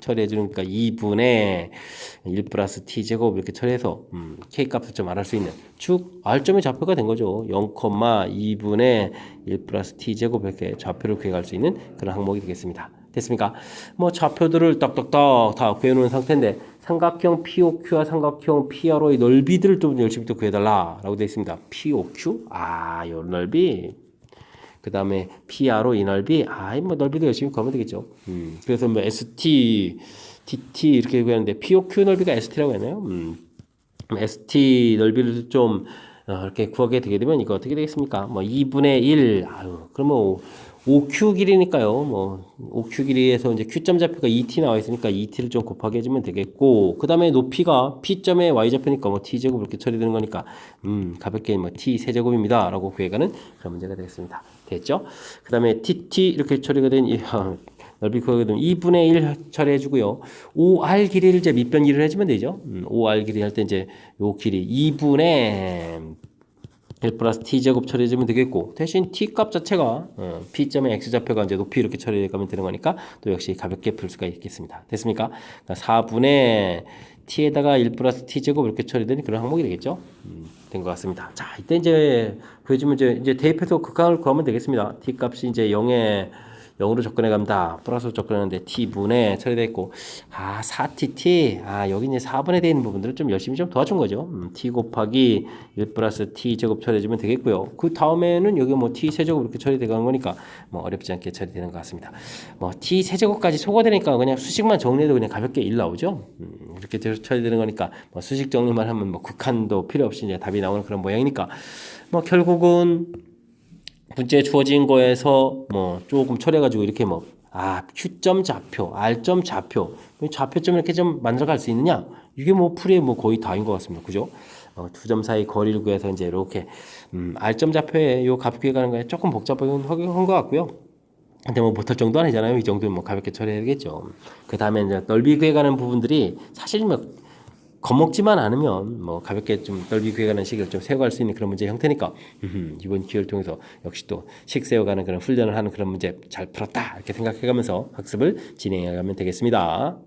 처리해주니까 2분의 1 플러스 T 제곱 이렇게 처리해서 K 값을 좀 알을 수 있는 축 R점의 좌표가 된 거죠. 0,2분의 1 플러스 T 제곱 이렇게 좌표를 구해갈 수 있는 그런 항목이 되겠습니다. 됐습니까? 좌표들을 딱딱딱 다 구해놓은 상태인데 삼각형 POQ와 삼각형 PRO의 넓이들을 좀 열심히 또 구해달라라고 되어 있습니다. POQ? 요 넓이. 그 다음에 PRO 이 넓이. 넓이도 열심히 구하면 되겠죠. 그래서 ST, TT 이렇게 구하는데 POQ 넓이가 ST라고 했나요? ST 넓이를 좀 이렇게 구하게 되게 되면 이거 어떻게 되겠습니까? 2분의 1. 그러면 5Q 길이니까요. 5Q 길이에서 이제 Q점 좌표가 2T 나와 있으니까 2T를 좀 곱하게 해주면 되겠고, 그 다음에 높이가 P점의 Y 좌표니까 T제곱 이렇게 처리되는 거니까, 가볍게 T 세제곱입니다. 라고 구해가는 그런 문제가 되겠습니다. 됐죠? 그 다음에 TT 이렇게 처리가 된 넓이 구하게 되면 2분의 1 처리해주고요. 5R 길이를 이제 밑변 길이를 해주면 되죠. 5R 길이 할 때 이제 요 길이 2분의 1 플러스 T제곱 처리해주면 되겠고, 대신 T 값 자체가 P점의 X좌표가 이제 높이 이렇게 처리해가면 되는 거니까 또 역시 가볍게 풀 수가 있겠습니다. 됐습니까? 그러니까 4분의 T에다가 1 플러스 T제곱 이렇게 처리된 그런 항목이 되겠죠? 된 것 같습니다. 자, 이때 이제 보여주면 이제 대입해서 극한을 구하면 되겠습니다. T 값이 이제 0으로 접근해 갑니다. 플러스로 접근하는데 T분에 처리되어 있고 4TT 여기 이제 4분에 되어 있는 부분들을 좀 열심히 좀 도와준 거죠. T 곱하기 1 플러스 T 제곱 처리해주면 되겠고요. 그 다음에는 여기 T 세제곱 이렇게 처리되어 가는 거니까 어렵지 않게 처리되는 것 같습니다. T 세제곱까지 소거되니까 그냥 수식만 정리해도 그냥 가볍게 1 나오죠. 이렇게 처리되는 거니까 수식 정리만 하면 극한도 필요 없이 이제 답이 나오는 그런 모양이니까 결국은 문제 주어진 거에서 조금 처리해가지고 이렇게 Q점 좌표, R점 좌표, 좌표점 이렇게 좀 만들어갈 수 있느냐? 이게 풀이의 거의 다인 것 같습니다. 그죠? 두 점 사이 거리를 구해서 이제 이렇게 R점 좌표에 요 값 구해가는 거에 조금 복잡한 것 같고요. 근데 뭐 못할 정도 아니잖아요. 이 정도면 뭐 가볍게 처리해야겠죠. 그 다음에 이제 넓이 구해가는 부분들이 사실 뭐 겁먹지만 않으면 뭐 가볍게 좀 넓이 구해가는 식을 좀 세워갈 수 있는 그런 문제 형태니까 이번 기회를 통해서 역시 또 식 세워가는 그런 훈련을 하는 그런 문제 잘 풀었다 이렇게 생각해가면서 학습을 진행해가면 되겠습니다.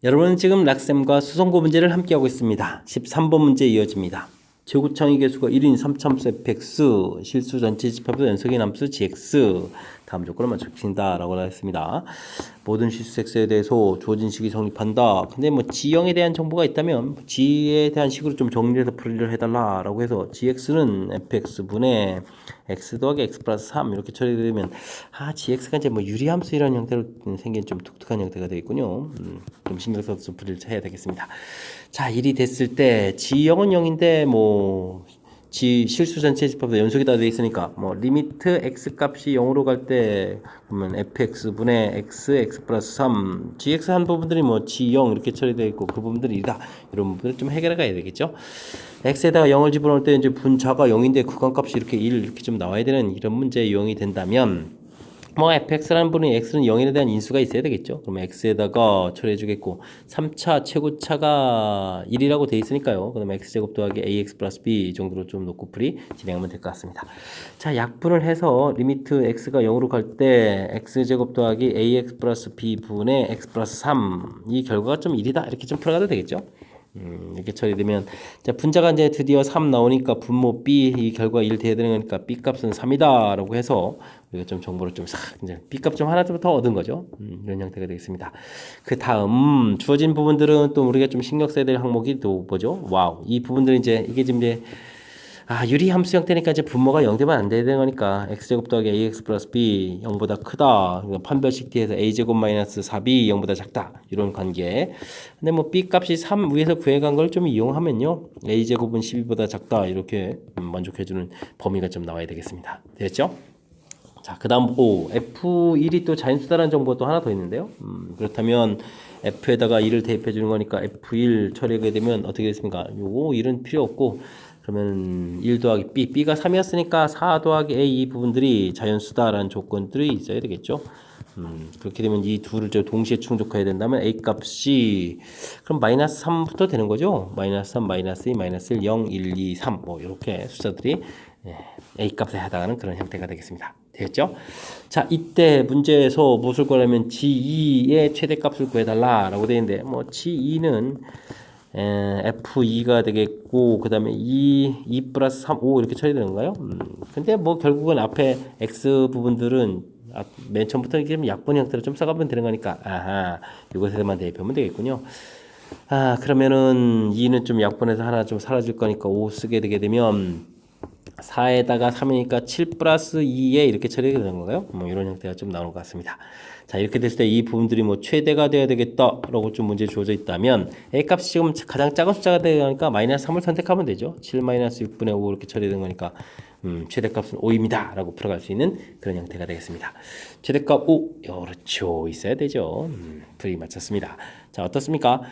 여러분은 지금 락셈과 수성고 문제를 함께하고 있습니다. 13번 문제 이어집니다. 제곱창의 개수가 1인 3참수 fx 실수 전체 집합에서 연속의 남수 gx 다음 조건을 맞추신다 라고 했습니다. 모든 실수 x에 대해서 주어진 식이 성립한다. 근데 뭐 g형에 대한 정보가 있다면 g에 대한 식으로 좀 정리해서 풀이를 해달라 라고 해서 gx는 fx분의 x 더하기 x 플러스 3 이렇게 처리되면 gx가 이제 뭐 유리함수 이런 형태로 생긴 좀 독특한 형태가 되겠군요. 좀 신경 써서 풀이를 해야 되겠습니다. 자, 1이 됐을 때 g형은 0인데 뭐 g 실수 전체 집합도 연속이 다 되어 있으니까 뭐 리미트 x 값이 0으로 갈 때 그러면 fx분의 x 플러스 3 gx 한 부분들이 뭐 g0 이렇게 처리되어 있고 그 부분들이 이다 이런 부분을 좀 해결해 가야 되겠죠. x에다가 0을 집어넣을 때 이제 분자가 0인데 구간값이 이렇게 1 이렇게 좀 나와야 되는 이런 문제 유형이 된다면 뭐 fx라는 분이 x는 0에 대한 인수가 있어야 되겠죠. 그럼 x에다가 처리해 주겠고 3차 최고차가 1이라고 돼 있으니까요. 그다음에 x제곱 더하기 ax 플러스 b 이 정도로 좀 놓고 풀이 진행하면 될 것 같습니다. 자, 약분을 해서 리미트 x가 0으로 갈 때 x제곱 더하기 ax 플러스 b분의 x 플러스 3 이 결과가 좀 1이다 이렇게 좀 풀어가도 되겠죠. 이렇게 처리되면 자, 분자가 이제 드디어 3 나오니까 분모 b 이 결과 1 돼야 되는 거니까 b 값은 3이다 라고 해서 우리가 좀 정보를 좀 싹 이제 b 값 좀 하나 좀 더 얻은 거죠. 이런 형태가 되겠습니다. 그 다음 주어진 부분들은 또 우리가 좀 신경 써야 될 항목이 또 뭐죠? 와우, 이 부분들은 이제 이게 지금 이제 유리함수 형태니까 이제 분모가 0 되면 안 되는 거니까 x제곱 더하기 ax 플러스 b 0보다 크다. 판별식 뒤에서 a제곱 마이너스 4b 0보다 작다. 이런 관계. 근데 뭐 b 값이 3 위에서 구해간 걸 좀 이용하면요. a제곱은 12보다 작다. 이렇게 만족해주는 범위가 좀 나와야 되겠습니다. 됐죠? 자, 그 다음 F1이 또 자연수다라는 정보가 또 하나 더 있는데요. 그렇다면 F에다가 1을 대입해 주는 거니까 F1 처리하게 되면 어떻게 됐습니까? 요거 1은 필요 없고 그러면 1 더하기 B, B가 3이었으니까 4 더하기 A 이 부분들이 자연수다라는 조건들이 있어야 되겠죠. 그렇게 되면 이 둘을 동시에 충족해야 된다면 A 값이 그럼 마이너스 3부터 되는 거죠. 마이너스 3, 마이너스 2, 마이너스 1, 0, 1, 2, 3 뭐 이렇게 숫자들이 A 값에 해당하는 그런 형태가 되겠습니다. 되겠죠? 자, 이때 문제에서 무엇을 구하려면 G2의 최대값을 구해달라라고 되어 있는데 뭐 G2는 F2가 되겠고 그 다음에 2 플러스 3, 5 이렇게 처리되는 건가요? 근데 뭐 결국은 앞에 X 부분들은 맨 처음부터 이렇게 약분 형태로 좀 써가면 되는 거니까 이것에만 대입하면 되겠군요. 그러면은 2는 좀 약분해서 하나 좀 사라질 거니까 5 쓰게 되게 되면 4에다가 3이니까 7 플러스 2에 이렇게 처리가 되는 건가요? 뭐 이런 형태가 좀 나오는 것 같습니다. 자, 이렇게 됐을 때 이 부분들이 뭐 최대가 돼야 되겠다라고 좀 문제 주어져 있다면 A 값이 지금 가장 작은 숫자가 되니까 마이너스 3을 선택하면 되죠. 7 마이너스 6분의 5 이렇게 처리되는 거니까 최대값은 5입니다 라고 풀어갈 수 있는 그런 형태가 되겠습니다. 최대값 5 그렇죠, 있어야 되죠. 풀이 맞췄습니다. 자, 어떻습니까?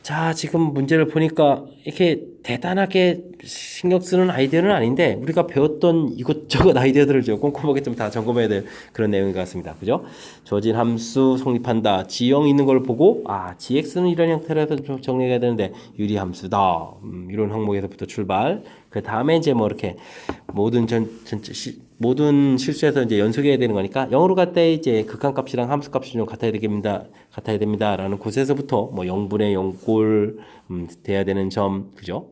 자, 지금 문제를 보니까 이렇게 대단하게 신경 쓰는 아이디어는 아닌데 우리가 배웠던 이것저것 아이디어들을 좀 꼼꼼하게 좀 다 점검해야 될 그런 내용인 것 같습니다. 그죠? 주어진 함수 성립한다. G형 있는 걸 보고 GX는 이런 형태로 해서 좀 정리해야 되는데 유리함수다. 이런 항목에서부터 출발. 그 다음에 이제 뭐 이렇게 모든 실수에서 이제 연속해야 되는 거니까 0으로 갈 때 이제 극한값이랑 함수값이 좀 같아야 됩니다라는 곳에서부터 뭐 0분의 0꼴 돼야 되는 점, 그죠?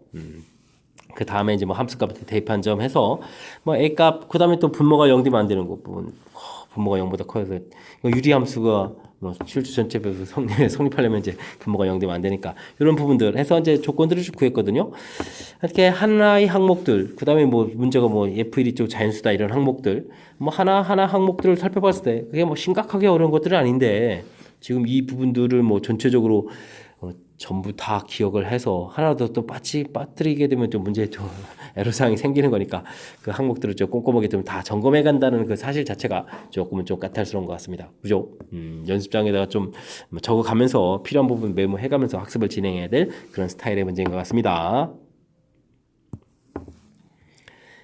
그 다음에 이제 뭐 함수값을 대입한 점 해서 뭐 A 값, 그 다음에 또 분모가 0 되면 안 되는 거 부분. 분모가 0보다 커서 유리함수가 뭐 실수 전체 배수 성립하려면 이제 분모가 0 되면 안 되니까 이런 부분들 해서 이제 조건들을 쭉 구했거든요. 이렇게 하나의 항목들, 그 다음에 뭐 문제가 뭐 F1이 쪽 자연수다 이런 항목들, 뭐 하나하나 항목들을 살펴봤을 때 그게 뭐 심각하게 어려운 것들은 아닌데 지금 이 부분들을 뭐 전체적으로 전부 다 기억을 해서 하나 더 또 빠뜨리게 되면 좀 문제 좀 애로사항이 생기는 거니까 그 항목들을 좀 꼼꼼하게 좀 다 점검해 간다는 그 사실 자체가 조금은 좀 까탈스러운 것 같습니다. 그죠? 연습장에다가 좀 적어가면서 필요한 부분 메모해 가면서 학습을 진행해야 될 그런 스타일의 문제인 것 같습니다.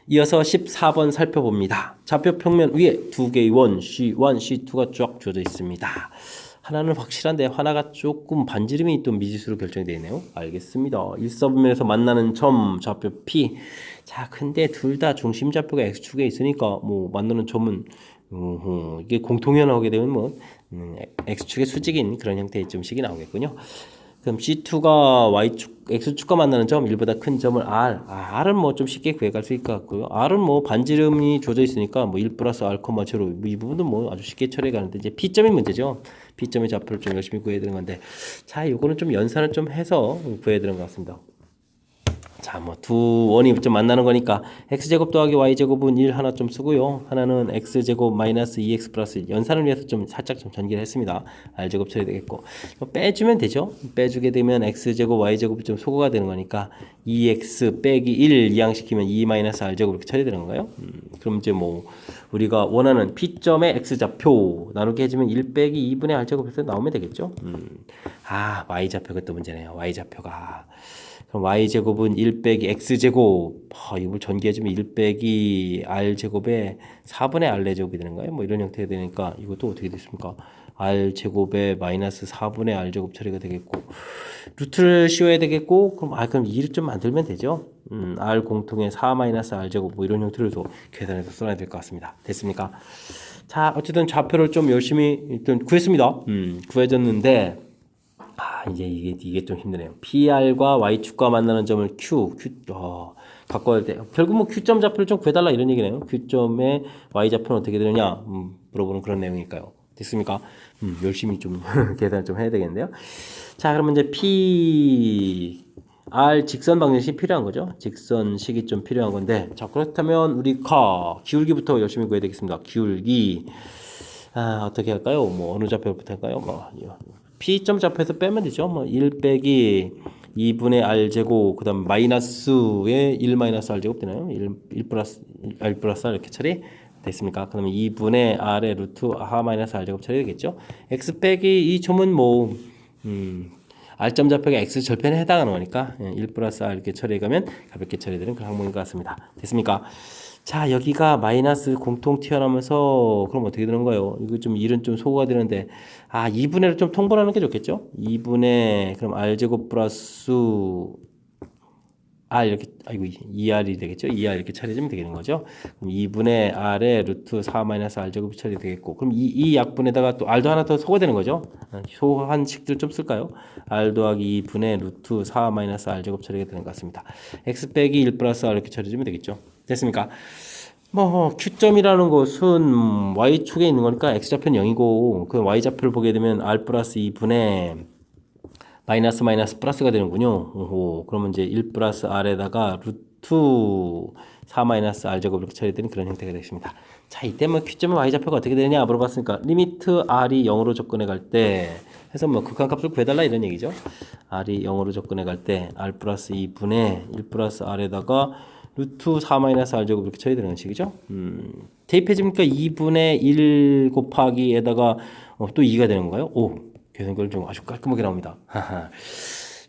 이어서 14번 살펴봅니다. 좌표 평면 위에 두 개의 원, C1, C2가 쫙 주어져 있습니다. 하나는 확실한데 하나가 조금 반지름이 또 미지수로 결정이 되어 있네요. 알겠습니다. 일사분면에서 만나는 점, 좌표 P. 자, 근데 둘 다 중심 좌표가 X축에 있으니까 뭐 만나는 점은 이게 공통연하게 되면 뭐 X축의 수직인 그런 형태의 점식이 나오겠군요. 그럼 C2가 Y축, X축과 만나는 점, 1보다 큰 점을 R. R은 뭐 좀 쉽게 구해갈 수 있을 것 같고요. R은 뭐 반지름이 주어져 있으니까 뭐 1 플러스 R, 제로. 이 부분은 뭐 아주 쉽게 처리해 가는데 이제 P점이 문제죠. P점의 좌표를 좀 열심히 구해야 되는 건데. 자, 요거는 좀 연산을 좀 해서 구해야 되는 것 같습니다. 자, 뭐 두 원이 좀 만나는 거니까 x제곱 더하기 y제곱은 1 하나 좀 쓰고요. 하나는 x제곱 마이너스 2x 플러스 연산을 위해서 좀 살짝 좀 전개를 했습니다. r제곱 처리 되겠고 빼주면 되죠. 빼주게 되면 x제곱 y제곱이 좀 소거가 되는 거니까 2x 빼기 1 이항시키면 2 마이너스 r제곱 이렇게 처리되는 건가요? 그럼 이제 뭐 우리가 원하는 P점의 x좌표 나누게 해주면 1 빼기 2분의 r제곱에서 나오면 되겠죠. y좌표가 또 문제네요. y좌표가 그럼 y제곱은 1 빼기 x제곱 이걸 전개해주면 1 빼기 r제곱에 4분의 r제곱이 되는 거예요. 뭐 이런 형태가 되니까 이것도 어떻게 됐습니까? r제곱에 마이너스 4분의 r제곱 처리가 되겠고 루트를 씌워야 되겠고 그럼 2를 좀 만들면 되죠. r 공통의 4 마이너스 r제곱 뭐 이런 형태로도 계산해서 써야 될 것 같습니다. 됐습니까? 자, 어쨌든 좌표를 좀 열심히 일단 구했습니다. 구해졌는데 이제 이게 좀 힘드네요. PR과 Y축과 만나는 점을 Q 갖고 할 때 결국 뭐 Q점 좌표를 좀 구해달라 이런 얘기네요. Q점의 Y좌표는 어떻게 되느냐 물어보는 그런 내용이니까요. 됐습니까? 열심히 좀 계산을 좀 해야 되겠는데요. 자, 그러면 이제 PR 직선 방정식이 필요한 거죠. 직선식이 좀 필요한 건데 자, 그렇다면 우리가 기울기부터 열심히 구해야 되겠습니다. 기울기 어떻게 할까요? 뭐 어느 좌표부터 할까요? P점 좌표에서 빼면 되죠. 뭐 1 빼기 2분의 r제곱 그다음 마이너스에 1 마이너스 r제곱 되나요? 1 플러스 r 플러스 r 이렇게 처리 됐습니까? 그러면 2분의 r의 루트 하 마이너스 r제곱 처리 되겠죠? x 빼기 이 점은 뭐 r점 좌표가 x 절편에 해당하는 거니까 1 플러스 r 이렇게 처리해 가면 가볍게 처리되는 그런 항목인 것 같습니다. 됐습니까? 자, 여기가 마이너스 공통 튀어나오면서 그럼 어떻게 되는 거예요? 이거 좀 1은 좀 소거가 되는데 2분의를 좀 통분하는 게 좋겠죠? 2분의 그럼 r제곱 플러스 r 이렇게 2r이 되겠죠? 2r 이렇게 처리해주면 되는 거죠? 그럼 2분의 r의 루트 4 마이너스 r제곱이 처리되겠고 그럼 이 약분에다가 또 r도 하나 더 소거되는 거죠? 소한 식들 좀 쓸까요? r 더하기 2분의 루트 4 마이너스 r제곱 처리가 되는 것 같습니다. x 빼기 1 플러스 r 이렇게 처리해주면 되겠죠? 됐습니까? 뭐 Q점이라는 것은 Y축에 있는 거니까 X좌표는 0이고 그 Y좌표를 보게 되면 R 플러스 2분의 마이너스 플러스가 되는군요. 그러면 이제 1 플러스 R에다가 루트 4 마이너스 R제곱 이렇게 처리되는 그런 형태가 되겠습니다. 자, 이때 뭐 Q점의 Y좌표가 어떻게 되느냐 물어봤으니까 리미트 R이 0으로 접근해 갈 때 해서 뭐 극한값을 구해달라 이런 얘기죠. R이 0으로 접근해 갈 때 R 플러스 2분의 1 플러스 R에다가 루트 4 마이너스 r제곱 이렇게 처리되는 식이죠. 대입해주니까 2분의 1 곱하기에다가 또 2가 되는 건가요? 계산결 좀 아주 깔끔하게 나옵니다.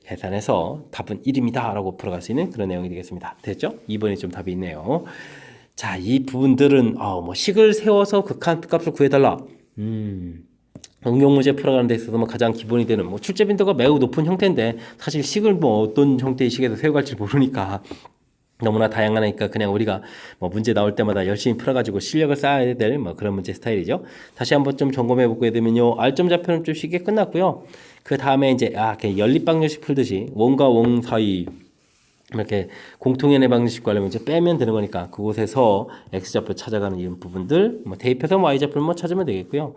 계산해서 답은 1입니다 라고 풀어갈 수 있는 그런 내용이 되겠습니다. 됐죠? 2번이 좀 답이 있네요. 자, 이 부분들은 뭐 식을 세워서 극한값을 구해달라. 응용 문제 풀어가는 데 있어서 뭐 가장 기본이 되는 뭐 출제 빈도가 매우 높은 형태인데 사실 식을 뭐 어떤 형태의 식에서 세워갈지 모르니까 너무나 다양하니까 그냥 우리가 뭐 문제 나올 때마다 열심히 풀어가지고 실력을 쌓아야 될 뭐 그런 문제 스타일이죠. 다시 한번 좀 점검해 보게 되면요. R점 좌표는 좀 쉽게 끝났고요. 그 다음에 이제 연립방정식 풀듯이 원과 원 사이 이렇게 공통연의 방정식 관련면 이제 빼면 되는 거니까 그곳에서 x좌표 찾아가는 이런 부분들 뭐 대입해서 y좌표를 뭐 찾으면 되겠고요.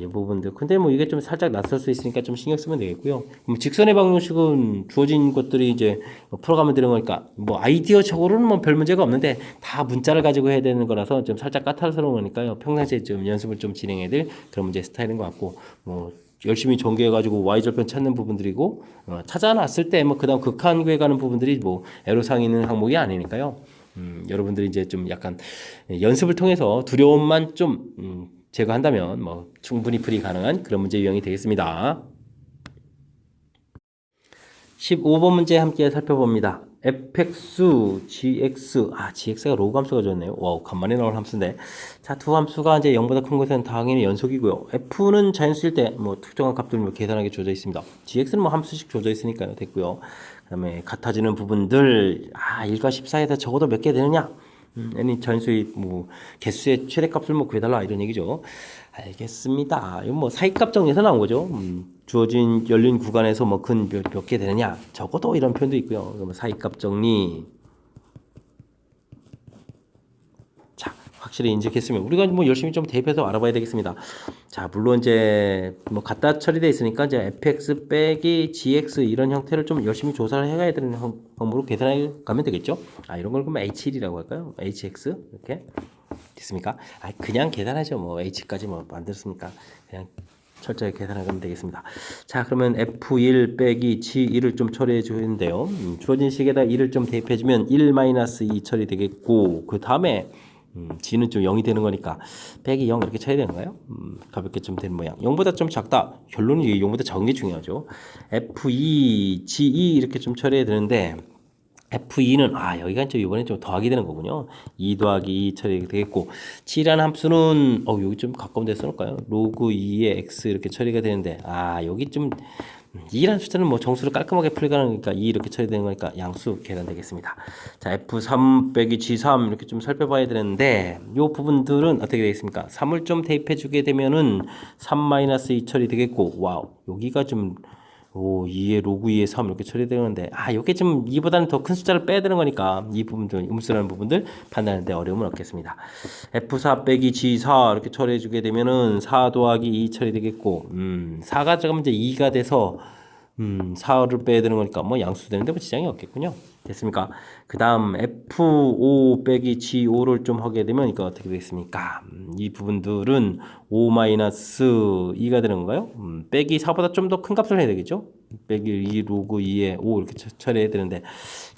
이 부분들 근데 뭐 이게 좀 살짝 낯설 수 있으니까 좀 신경 쓰면 되겠고요. 직선의 방정식은 주어진 것들이 이제 풀어가면 되는 거니까 뭐 아이디어적으로는 뭐 별 문제가 없는데 다 문자를 가지고 해야 되는 거라서 좀 살짝 까탈스러운 거니까요. 평상시에 좀 연습을 좀 진행해야 될 그런 문제 스타일인 것 같고 뭐 열심히 전개해가지고 y절편 찾는 부분들이고 찾아놨을 때 뭐 그다음 극한 구해가는 부분들이 뭐 애로사항 있는 항목이 아니니까요. 여러분들이 이제 좀 약간 연습을 통해서 두려움만 좀 제거한다면 뭐 충분히 풀이 가능한 그런 문제 유형이 되겠습니다. 15번 문제 함께 살펴봅니다. fx, gx, gx가 로그 함수가 줬네요. 와우, 간만에 나올 함수인데. 자, 두 함수가 이제 0보다 큰 것은 당연히 연속이고요. f는 자연수일 때 뭐 특정한 값들 뭐 계산하게 주어져 있습니다. gx는 뭐 함수식 주어져 있으니까요. 됐고요. 그다음에 같아지는 부분들, 1과 14에다 적어도 몇 개 되느냐? n이 자연수의 뭐 개수의 최대값을 뭐 구해달라 이런 얘기죠. 알겠습니다. 이건 뭐 사이값 정리에서 나온 거죠. 주어진 열린 구간에서 뭐 근 몇 개 되느냐 적어도 이런 표현도 있고요. 그러면 사이값 정리. 자, 확실히 인식했으면 우리가 뭐 열심히 좀 대입해서 알아봐야 되겠습니다. 자, 물론 이제 뭐 갖다 처리되어 있으니까 이제 fx 빼기 gx 이런 형태를 좀 열심히 조사를 해가야 되는 방법으로 계산해 가면 되겠죠. 이런 걸 그러면 h1이라고 할까요? hx 이렇게 됐습니까? 그냥 계산하죠. 뭐 h까지 뭐 만들었으니까 그냥 철저히 계산하면 되겠습니다. 자, 그러면 f1 빼기 g1을 좀 처리해 주는데요. 주어진 식에다 1을 좀 대입해 주면 1-2 처리되겠고 그 다음에 g는 좀 0이 되는 거니까 빼기 0 이렇게 처리되는 거예요. 가볍게 좀 되는 모양. 0보다 좀 작다. 결론은 0보다 작은 게 중요하죠. f2, g2 이렇게 좀 처리해야 되는데 F2는 여기가 이제 이번에 좀 더하기 되는 거군요. 2 더하기 2 처리가 되겠고 7이라는 함수는 여기 좀 가까운 데 써놓을까요? 로그 2의 x 이렇게 처리가 되는데 여기 좀 2라는 숫자는 뭐 정수를 깔끔하게 풀이가는 거니까 2 이렇게 처리되는 거니까 양수 계산되겠습니다. 자, F3 빼기 G3 이렇게 좀 살펴봐야 되는데 요 부분들은 어떻게 되겠습니까? 3을 좀 대입해 주게 되면은 3-2 처리되겠고 와우 여기가 좀 2의 로그 2의 3 이렇게 처리되는데 이게 좀 2보다는 더 큰 숫자를 빼야 되는 거니까 이 부분들 음수라는 부분들 판단하는데 어려움은 없겠습니다. F4 빼기 G4 이렇게 처리해 주게 되면은 4 더하기 2 처리되겠고 4가 들어가면 이제 2가 돼서 4를 빼야 되는 거니까 뭐 양수되는데 뭐 지장이 없겠군요. 됐습니까? 그 다음 F5 빼기 G5를 좀 하게 되면 이거 어떻게 되겠습니까? 이 부분들은 5-2가 되는 건가요? 빼기 4보다 좀 더 큰 값을 해야 되겠죠? 빼기 2 로그 2에 5 이렇게 처리해야 되는데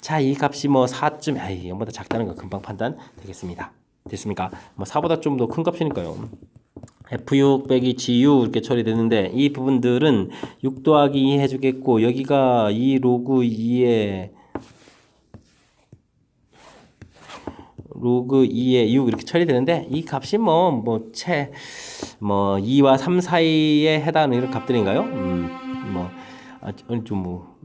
자, 이 값이 뭐 4쯤 0보다 작다는 거 금방 판단 되겠습니다. 됐습니까? 뭐 4보다 좀 더 큰 값이니까요. F6 빼기 G6 이렇게 처리되는데 이 부분들은 6 더하기 2 해주겠고 여기가 2 로그 2에 6 이렇게 처리되는데 이 값이 뭐 2와 3 사이에 해당하는 값들인가요?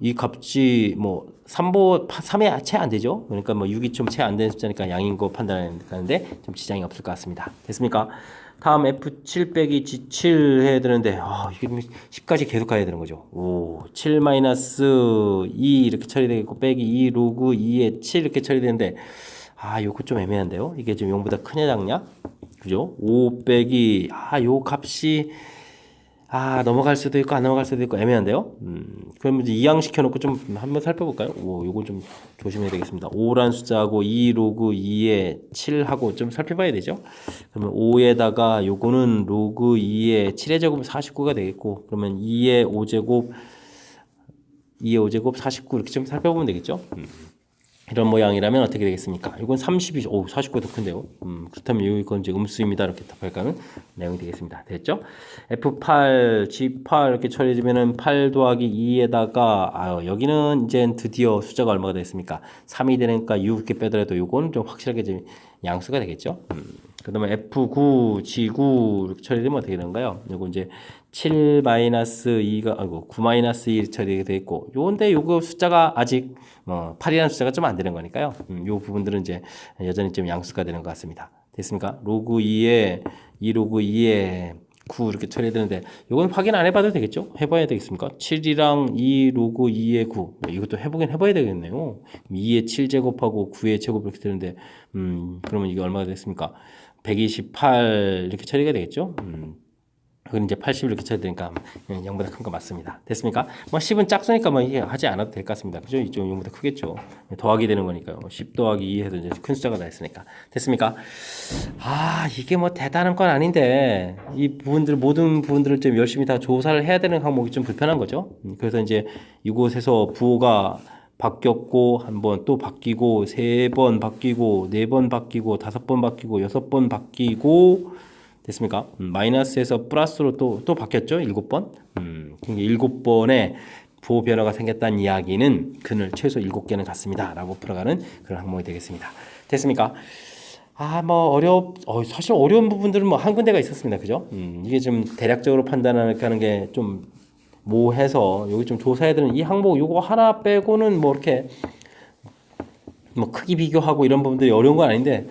이 값이 3에 채 안 되죠. 그러니까 6이 좀 채 안 되는 숫자니까 양인 거 판단하는데 좀 지장이 없을 것 같습니다. 됐습니까? 다음 F7 빼기 G7 해야 되는데 이게 10까지 계속 가야 되는 거죠. 7-2 이렇게 처리되겠고 빼기 2 로그 2에 7 이렇게 처리되는데 요거 좀 애매한데요. 이게 지금 0보다 크냐 작냐? 그죠? 5 빼기 요 값이 넘어갈 수도 있고 안 넘어갈 수도 있고 애매한데요. 그럼 이제 이항시켜 놓고 좀 한번 살펴볼까요? 요거 좀 조심해야 되겠습니다. 5란 숫자하고 2 로그 2에 7하고 좀 살펴봐야 되죠. 그러면 5에다가 요거는 로그 2에 7의 제곱은 49가 되겠고 그러면 2의 5제곱 49 이렇게 좀 살펴보면 되겠죠. 이런 모양이라면 어떻게 되겠습니까? 이건 30이 49가 더 큰데요. 그렇다면 이건 이제 음수입니다. 이렇게 답할까는 내용이 되겠습니다. 됐죠? F8, G8 이렇게 처리되면은 8 더하기 2에다가 여기는 이제 드디어 숫자가 얼마가 됐습니까? 3이 되니까 6 이렇게 빼더라도 요건 좀 확실하게 좀 양수가 되겠죠? 그다음에 F9, G9 이렇게 처리되면 어떻게 되는가요? 요거 이제 7-2가 9-2 처리가 되어 있고 요건데 요거 숫자가 아직 8이라는 숫자가 좀 안 되는 거니까요. 요 부분들은 이제 여전히 좀 양수가 되는 것 같습니다. 됐습니까? 로그 2에 2 로그 2에 9 이렇게 처리되는데 요건 확인 안 해봐도 되겠죠? 해봐야 되겠습니까? 7이랑 2 로그 2에 9 이것도 해보긴 해봐야 되겠네요. 2에 7 제곱하고 9의 제곱 이렇게 되는데 그러면 이게 얼마가 됐습니까? 128 이렇게 처리가 되겠죠? 그건 이제 80 이렇게 쳐야 되니까 0보다 큰 거 맞습니다. 됐습니까? 10은 짝수니까 이게 하지 않아도 될 것 같습니다. 그죠? 이쪽 0보다 크겠죠. 더하기 되는 거니까요. 10 더하기 2 해도 이제 큰 숫자가 다 있으니까. 됐습니까? 이게 대단한 건 아닌데 이 부분들 모든 부분들을 좀 열심히 다 조사를 해야 되는 항목이 좀 불편한 거죠. 그래서 이제 이곳에서 부호가 바뀌었고 한 번 또 바뀌고 3번 바뀌고 4번 바뀌고 5번 바뀌고 6번 바뀌고 됐습니까? 마이너스에서 플러스로 또 바뀌었죠? 7번. 7번에 부호 변화가 생겼다는 이야기는 근을 최소 7개는 갖습니다. 라고 풀어가는 그런 항목이 되겠습니다. 됐습니까? 사실 어려운 부분들은 뭐 한 군데가 있었습니다. 그죠? 이게 좀 대략적으로 판단하는 게 좀 모호해서 여기 좀 조사해야 되는 이 항목 요거 하나 빼고는 뭐 이렇게 뭐 크기 비교하고 이런 부분들이 어려운 건 아닌데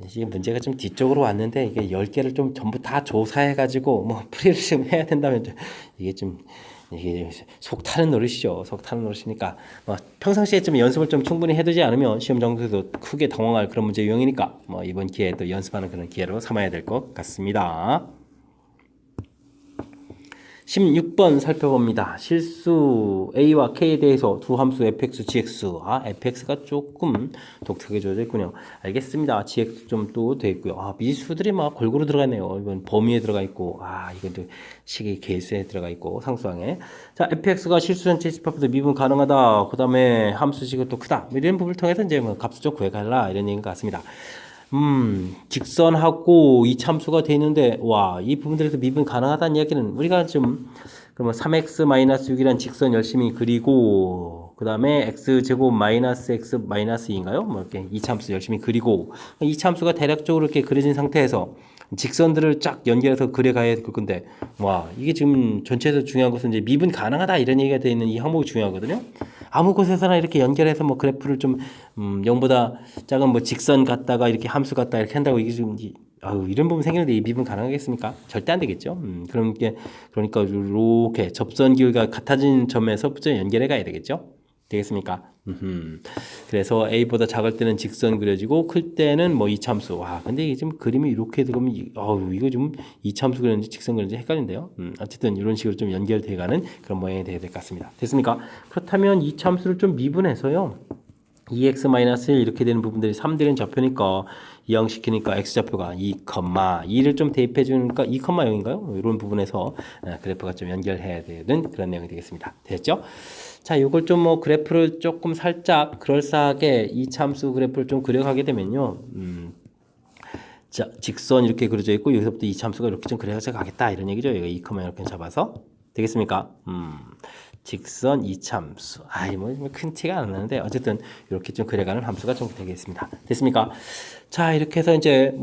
이게 문제가 좀 뒤쪽으로 왔는데 이게 10개를 좀 전부 다 조사해 가지고 뭐 풀이를 좀 해야 된다면 이게 속 타는 노릇이죠. 속 타는 노릇이니까 평상시에 좀 연습을 좀 충분히 해두지 않으면 시험 정도에서 크게 당황할 그런 문제 유형이니까 이번 기회에 또 연습하는 그런 기회로 삼아야 될 것 같습니다. 16번 살펴봅니다. 실수 A와 K에 대해서 두 함수 fx, gx. fx가 조금 독특하게 주어져 있군요. 알겠습니다. gx 좀 또 돼 있고요. 미수들이 막 골고루 들어가 있네요. 이건 범위에 들어가 있고, 이건 식의 개수에 들어가 있고, 상수항에. 자, fx가 실수 전체 집합보다 미분 가능하다. 그 다음에 함수식은 또 크다. 이런 부분을 통해서 이제 값을 좀 구해갈라. 이런 얘기인 것 같습니다. 직선하고 이 참수가 돼 있는데 이 부분들에서 미분 가능하다는 이야기는 우리가 그러면 3x-6이란 직선 열심히 그리고 그 다음에 x제곱 마이너스 x 마이너스 2인가요? 뭐 이렇게 이 참수 열심히 그리고 이 참수가 대략적으로 이렇게 그려진 상태에서 직선들을 쫙 연결해서 그려가야 될 건데 이게 지금 전체에서 중요한 것은 이제 미분 가능하다 이런 얘기가 되어 있는 이 항목이 중요하거든요. 아무 곳에서나 이렇게 연결해서 뭐 그래프를 좀 0보다 작은 뭐 직선 갖다가 이렇게 함수 갖다 이렇게 한다고 이게 좀 이런 부분 생기는데 이 미분 가능하겠습니까? 절대 안 되겠죠. 그러니까 이렇게 접선 기울기가 같아진 점에서부터 연결해 가야 되겠죠. 되겠습니까? 그래서 A보다 작을 때는 직선 그려지고 클 때는 뭐 이참수. 근데 이게 좀 그림이 이렇게 들어가면 이거 좀 이참수 그렸는지 직선 그렸는지 헷갈린데요. 어쨌든 이런 식으로 좀 연결돼 가는 그런 모양이 돼야 될 것 같습니다. 됐습니까? 그렇다면 이참수를 좀 미분해서요. 2x-1 이렇게 되는 부분들이 3되는 좌표니까 이항시키니까 x좌표가 2,2를 좀 대입해 주니까 2,0인가요? 이런 부분에서 그래프가 좀 연결해야 되는 그런 내용이 되겠습니다. 됐죠? 자, 이걸 좀 그래프를 조금 살짝 그럴싸하게 이 참수 그래프를 좀 그려가게 되면요. 자, 직선 이렇게 그려져 있고 여기서부터 이 참수가 이렇게 좀 그려서 가겠다 이런 얘기죠. 여기가 2, 이렇게 잡아서 되겠습니까? 직선 이참수. 큰 티가 안 나는데 어쨌든 이렇게 좀 그려가는 함수가 좀 되겠습니다. 됐습니까? 자, 이렇게 해서 이제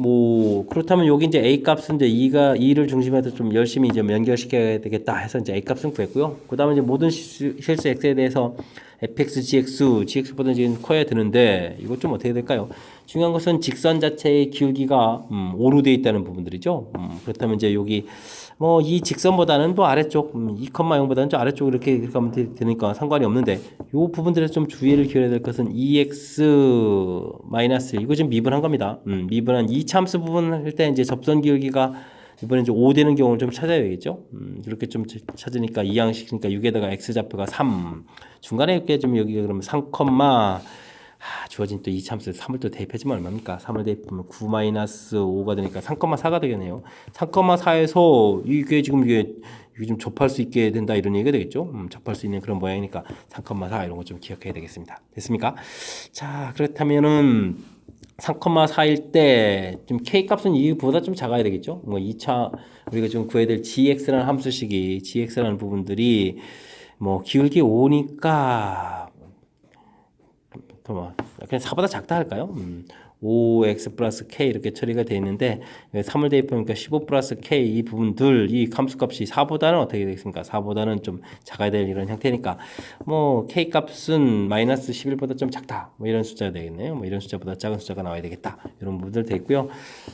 그렇다면 여기 이제 A 값은 이제 2를 중심으로 좀 열심히 이제 연결시켜야 되겠다 해서 이제 A 값은 구했고요. 그 다음에 이제 모든 실수 X에 대해서 fx, gx보다 지금 커야 되는데 이것 좀 어떻게 될까요? 중요한 것은 직선 자체의 기울기가 O로 되어 있다는 부분들이죠. 그렇다면 이제 여기 이 직선보다는 또 아래쪽 2,0보다는 좀 아래쪽 이렇게 가면 되니까 상관이 없는데 이 부분들에서 좀 주의를 기울여야 될 것은 2x-1 이거 지금 미분한 겁니다. 미분한 이 참수 부분 할 때 이제 접선 기울기가 이번에 이제 5 되는 경우를 좀 찾아야 되겠죠. 이렇게 좀 찾으니까 이항시키니까 6에다가 x좌표가 3 중간에 이렇게 좀 여기가 그러면 3, 주어진 또 이 참수 3을 또 대입해주면 얼마입니까? 3을 대입하면 9-5가 되니까 3,4가 되겠네요. 3,4에서 이게 좀 접할 수 있게 된다 이런 얘기가 되겠죠. 접할 수 있는 그런 모양이니까 3,4 이런 거 좀 기억해야 되겠습니다. 됐습니까? 자, 그렇다면은 3,4일 때 좀 k 값은 이보다 좀 작아야 되겠죠. 2차 우리가 좀 구해야 될 gx라는 함수식이 gx라는 부분들이 기울기 5니까 그냥 4보다 작다 할까요? 5x 플러스 k 이렇게 처리가 되어 있는데 3을 대입하니까 15 플러스 k 이 부분들 이 함수값이 4보다는 어떻게 되겠습니까? 4보다는 좀 작아야 될 이런 형태니까 k 값은 마이너스 11보다 좀 작다 이런 숫자가 되겠네요. 이런 숫자보다 작은 숫자가 나와야 되겠다 이런 부분들 되어 있고요.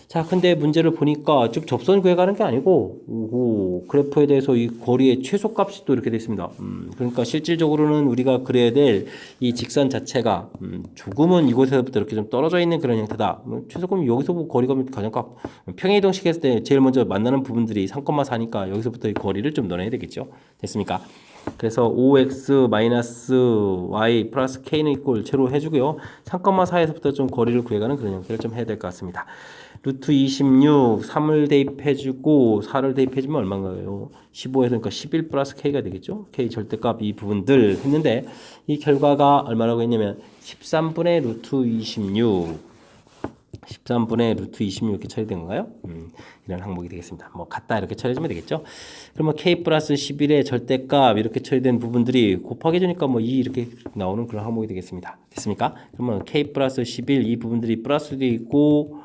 자, 근데 문제를 보니까 쭉 접선 구해가는 게 아니고 그래프에 대해서 이 거리의 최소값이 또 이렇게 되어 있습니다. 그러니까 실질적으로는 우리가 그려야 될 이 직선 자체가 조금은 이곳에서부터 이렇게 좀 떨어져 있는 그런 형태다. 최소금 여기서 거리가 가장값 평행이동식 했을 때 제일 먼저 만나는 부분들이 3,4니까 여기서부터 이 거리를 좀 넣어야 되겠죠. 됐습니까? 그래서 5x-y 플러스 k는 이꼴 제로 해주고요. 3,4에서부터 좀 거리를 구해가는 그런 형태를 좀 해야 될 것 같습니다. 루트 26, 3을 대입해주고 4를 대입해주면 얼마인가요? 15에서 그러니까 11 플러스 k가 되겠죠. k 절대값 이 부분들 했는데 이 결과가 얼마라고 했냐면 13분의 루트 26 13분의 루트 26 이렇게 처리된 건가요? 이런 항목이 되겠습니다. 뭐 같다 이렇게 처리해주면 되겠죠. 그러면 k 플러스 11의 절대값 이렇게 처리된 부분들이 곱하기 해주니까 뭐 2 이렇게 나오는 그런 항목이 되겠습니다. 됐습니까? 그러면 k 플러스 11 이 부분들이 플러스도 있고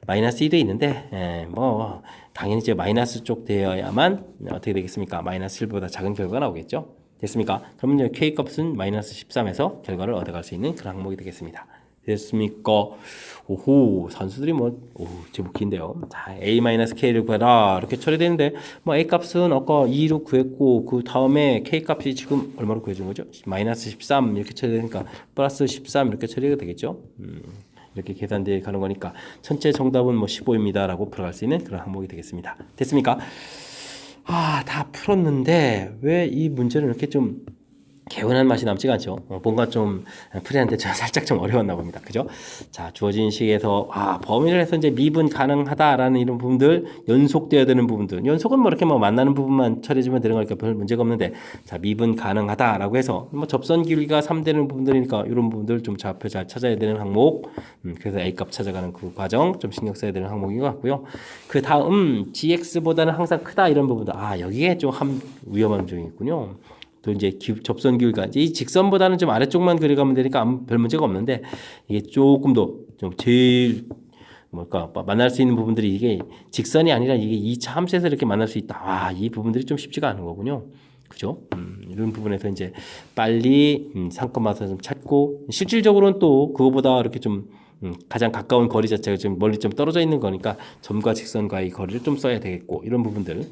마이너스 2도 있는데 뭐 당연히 이제 마이너스 쪽 되어야만 어떻게 되겠습니까? 마이너스 1보다 작은 결과가 나오겠죠. 됐습니까? 그러면 k 값은 마이너스 13에서 결과를 얻어갈 수 있는 그런 항목이 되겠습니다. 됐습니까? 오호, 산수들이 뭐, 제법 긴데요. 자, a-k를 구해라. 이렇게 처리되는데, 뭐, a 값은 아까 2로 구했고, 그 다음에 k 값이 지금 얼마로 구해준 거죠? 마이너스 13 이렇게 처리되니까, 플러스 13 이렇게 처리가 되겠죠? 이렇게 계산되어 가는 거니까, 전체 정답은 뭐 15입니다. 라고 풀어갈 수 있는 그런 항목이 되겠습니다. 됐습니까? 다 풀었는데, 왜 이 문제는 이렇게 좀, 개운한 맛이 남지가 않죠. 뭔가 좀 풀이하는데 살짝 좀 어려웠나 봅니다. 그죠? 자, 주어진 식에서 범위를 해서 이제 미분 가능하다라는 이런 부분들, 연속되어야 되는 부분들. 연속은 뭐 이렇게 뭐 만나는 부분만 처리해주면 되는 거니까 별 문제가 없는데, 자, 미분 가능하다라고 해서 뭐 접선 기울기가 3 되는 부분들이니까 이런 부분들 좀 좌표 잘 찾아야 되는 항목. 그래서 A 값 찾아가는 그 과정 좀 신경 써야 되는 항목인 것 같고요. 그 다음 GX보다는 항상 크다 이런 부분들. 여기에 좀 위험한 점이 있군요. 또 이제 접선 기울기가 이 직선보다는 좀 아래쪽만 그려가면 되니까 별 문제가 없는데 이게 조금 더 좀 제일 만날 수 있는 부분들이 이게 직선이 아니라 이게 2차 함수에서 이렇게 만날 수 있다. 이 부분들이 좀 쉽지가 않은 거군요. 그죠? 이런 부분에서 이제 빨리 상권마다 좀 찾고 실질적으로는 또 그거보다 이렇게 좀 가장 가까운 거리 자체가 좀 멀리 좀 떨어져 있는 거니까 점과 직선과의 거리를 좀 써야 되겠고 이런 부분들.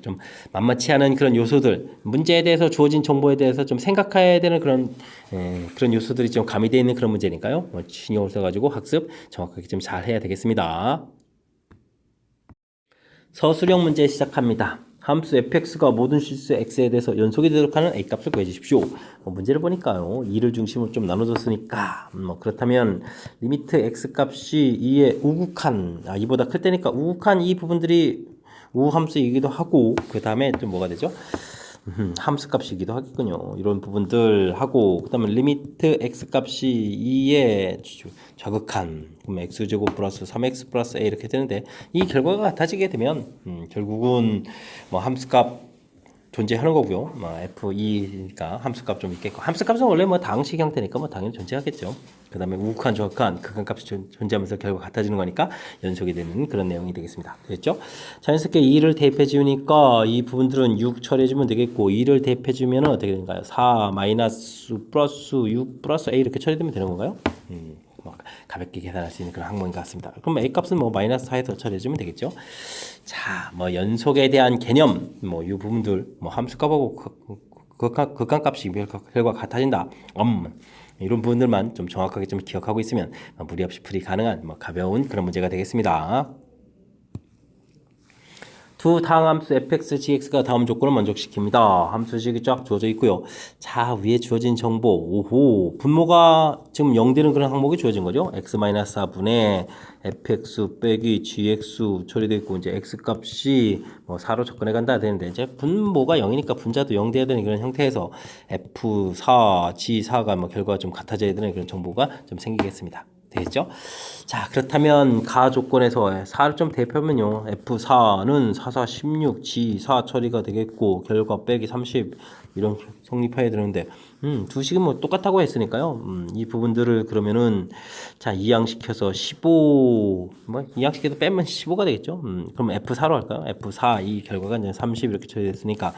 좀 만만치 않은 그런 요소들, 문제에 대해서 주어진 정보에 대해서 좀 생각해야 되는 그런 요소들이 좀 가미되어 있는 그런 문제니까요. 신경을 써가지고 학습 정확하게 좀 잘 해야 되겠습니다. 서술형 문제 시작합니다. 함수 fx가 모든 실수 x에 대해서 연속이 되도록 하는 a 값을 구해주십시오. 문제를 보니까요, 2를 중심으로 좀 나눠줬으니까 그렇다면 리미트 x 값이 2의 우극한, 2보다 클 때니까 우극한 이 부분들이 우함수이기도 하고 그 다음에 또 뭐가 되죠? 함수 값이기도 하겠군요. 이런 부분들 하고 그 다음에 리미트 x 값이 2의 좌극한 그럼 x제곱 플러스 3x 플러스 a 이렇게 되는데 이 결과가 같아지게 되면 결국은 뭐 함수 값 존재하는 거고요. F2니까 함수값 좀 있겠고 함수값은 원래 뭐 다항식 형태니까 뭐 당연히 존재하겠죠. 그 다음에 우극한, 좌극한, 극한값이 존재하면서 결과 같아지는 거니까 연속이 되는 그런 내용이 되겠습니다. 됐죠? 자연스럽게 2를 대입해 주니까 이 부분들은 6 처리해 주면 되겠고 2를 대입해 주면 어떻게 되는가요? 4 마이너스 플러스 6 플러스 a 이렇게 처리되면 되는 건가요? 가볍게 계산할 수 있는 그런 항목인 것 같습니다. 그럼 a 값은 뭐 마이너스 4에서 처리해 주면 되겠죠? 자, 연속에 대한 개념, 이 부분들, 함수값하고 극한값이 결과 같아진다. 이런 부분들만 좀 정확하게 좀 기억하고 있으면 무리 없이 풀이 가능한 가벼운 그런 문제가 되겠습니다. 두 다항함수 fx, gx가 다음 조건을 만족시킵니다. 함수식이 쫙 주어져 있고요. 자, 위에 주어진 정보, 오호, 분모가 지금 0되는 그런 항목이 주어진 거죠. x-4분의 fx 빼기 gx 처리되어 있고, 이제 x 값이 4로 접근해 간다 되는데, 이제 분모가 0이니까 분자도 0 돼야 되는 그런 형태에서 f4, g4가 결과가 좀 같아져야 되는 그런 정보가 좀 생기겠습니다. 되겠죠? 자, 그렇다면 가 조건에서 4를 좀 대표하면요. F4는 4, 4, 16, G4 처리가 되겠고 결과 빼기 30 이런 성립해야 되는데 두 식은 뭐 똑같다고 했으니까요. 이 부분들을 그러면은 자, 이항시켜서 15 이항시켜서 빼면 15가 되겠죠. 그럼 F4로 할까요? F4 이 결과가 이제 30 이렇게 처리됐으니까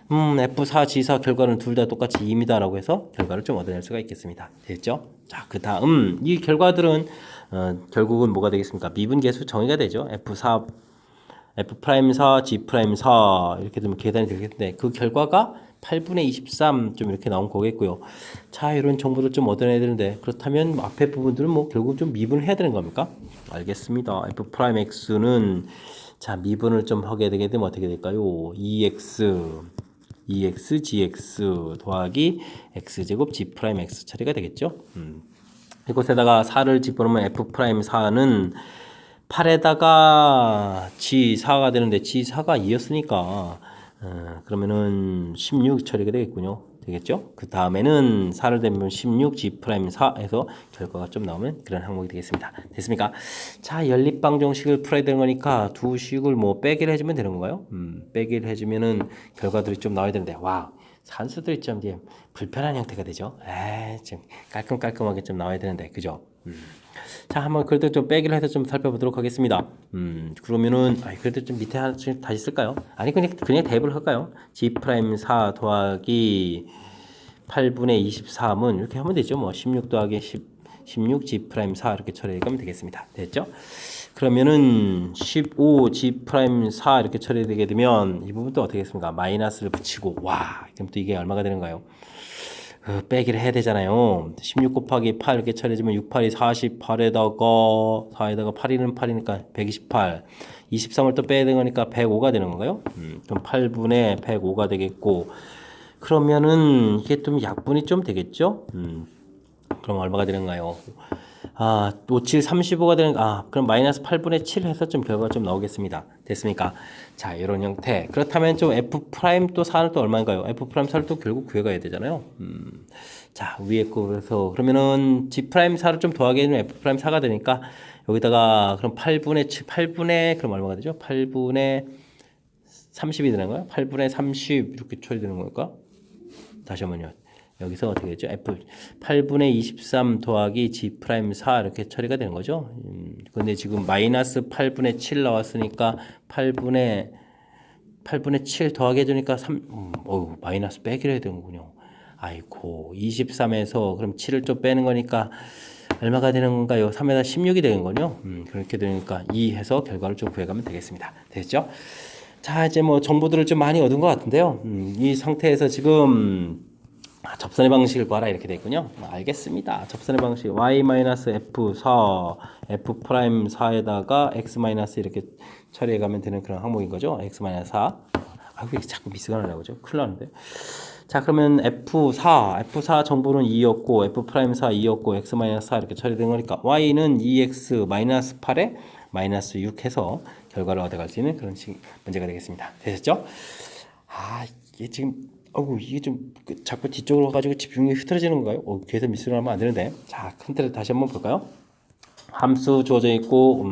F4, G4 결과는 둘 다 똑같이 2입니다. 라고 해서 결과를 좀 얻어낼 수가 있겠습니다. 됐죠? 자, 그 다음, 이 결과들은, 결국은 뭐가 되겠습니까? 미분계수 정의가 되죠. F4, F'4, G'4 이렇게 되면 계산이 되겠는데, 그 결과가 8분의 23 좀 이렇게 나온 거겠고요. 자, 이런 정보를 좀 얻어내야 되는데, 그렇다면 앞에 부분들은 결국 좀 미분을 해야 되는 겁니까? 알겠습니다. F'X는, 자, 미분을 좀 하게 되게 되면 어떻게 될까요? EX, GX 더하기 X제곱 G'X 처리가 되겠죠. 이곳에다가 4를 집어넣으면 F'4는 8에다가 G4가 되는데 G4가 2였으니까 그러면은 16 처리가 되겠군요. 되겠죠? 그 다음에는 4를 대면 16 G'4에서 결과가 좀 나오면 그런 항목이 되겠습니다. 됐습니까? 자, 연립방정식을 풀어야 되는 거니까 두 식을 뭐 빼기를 해주면 되는 건가요? 빼기를 해주면은 결과들이 좀 나와야 되는데, 와, 산수들이 좀 이제 불편한 형태가 되죠. 좀 깔끔깔끔하게 좀 나와야 되는데, 그죠? 자, 한번 그래도 좀 빼기를 해서 좀 살펴보도록 하겠습니다. 그러면은, 그래도 좀 밑에 하나 다시 쓸까요? 아니, 그냥 대입을 할까요? G'4 더하기 8분의 23은 이렇게 하면 되죠. 뭐, 16 더하기 16 G'4 이렇게 처리하면 되겠습니다. 됐죠? 그러면은 15 G'4 이렇게 처리되게 되면 이 부분도 어떻게 하겠습니까? 마이너스를 붙이고, 와, 그럼 또 이게 얼마가 되는가요? 빼기를 해야 되잖아요. 16 곱하기 8 이렇게 처리해주면 6, 8이 48에다가 4에다가 8이는 8이니까 128 23을 또 빼야 되는 거니까 105가 되는 건가요? 그럼 8분의 105가 되겠고 그러면은 이게 좀 약분이 좀 되겠죠? 그럼 얼마가 되는가요? 5, 7, 35가 되는, 그럼 마이너스 8분의 7 해서 좀 결과가 좀 나오겠습니다. 됐습니까? 자, 이런 형태. 그렇다면 좀 F 프라임 또 4는 또 얼마인가요? F 프라임 4를 또 결국 구해가야 되잖아요. 자, 위에 거, 그래서, 그러면은 G 프라임 4를 좀 더하게 되면 F 프라임 4가 되니까 여기다가 그럼 8분의 7, 8분의, 그럼 얼마가 되죠? 8분의 30이 되는 거야? 8분의 30 이렇게 처리되는 걸까? 다시 한번요. 여기서 어떻게 되죠? F 8분의 23 더하기 G 프라임 4 이렇게 처리가 되는 거죠. 근데 지금 마이너스 8분의 7 나왔으니까 8분의 7 더하기 해주니까 3, 마이너스 빼기를 해야 되는군요. 아이고, 23에서 그럼 7을 좀 빼는 거니까 얼마가 되는 건가요? 3에다 16이 되는 거죠. 그렇게 되니까 2 해서 결과를 좀 구해가면 되겠습니다. 됐죠? 자, 이제 뭐 정보들을 좀 많이 얻은 것 같은데요. 이 상태에서 지금 접선의 방식을 구하라 이렇게 되겠군요. 알겠습니다. 접선의 방식 y-f4 f'4에다가 x- 이렇게 처리해 가면 되는 그런 항목인 거죠. x-4. 왜 자꾸 미스가 나려고 그러죠? 큰일 나는데. 자, 그러면 F4 정보는 2였고 F'4 2였고 x-4 이렇게 처리된 거니까 y는 2x-8에 마이너스 6 해서 결과를 얻어갈 수 있는 그런 문제가 되겠습니다. 되셨죠? 이게 지금 이게 좀 자꾸 뒤쪽으로 가지고 집중력이 흐트러지는 건가요? 계속 미스를 하면 안 되는데. 자, 큰 틀을 다시 한번 볼까요? 함수 주어져 있고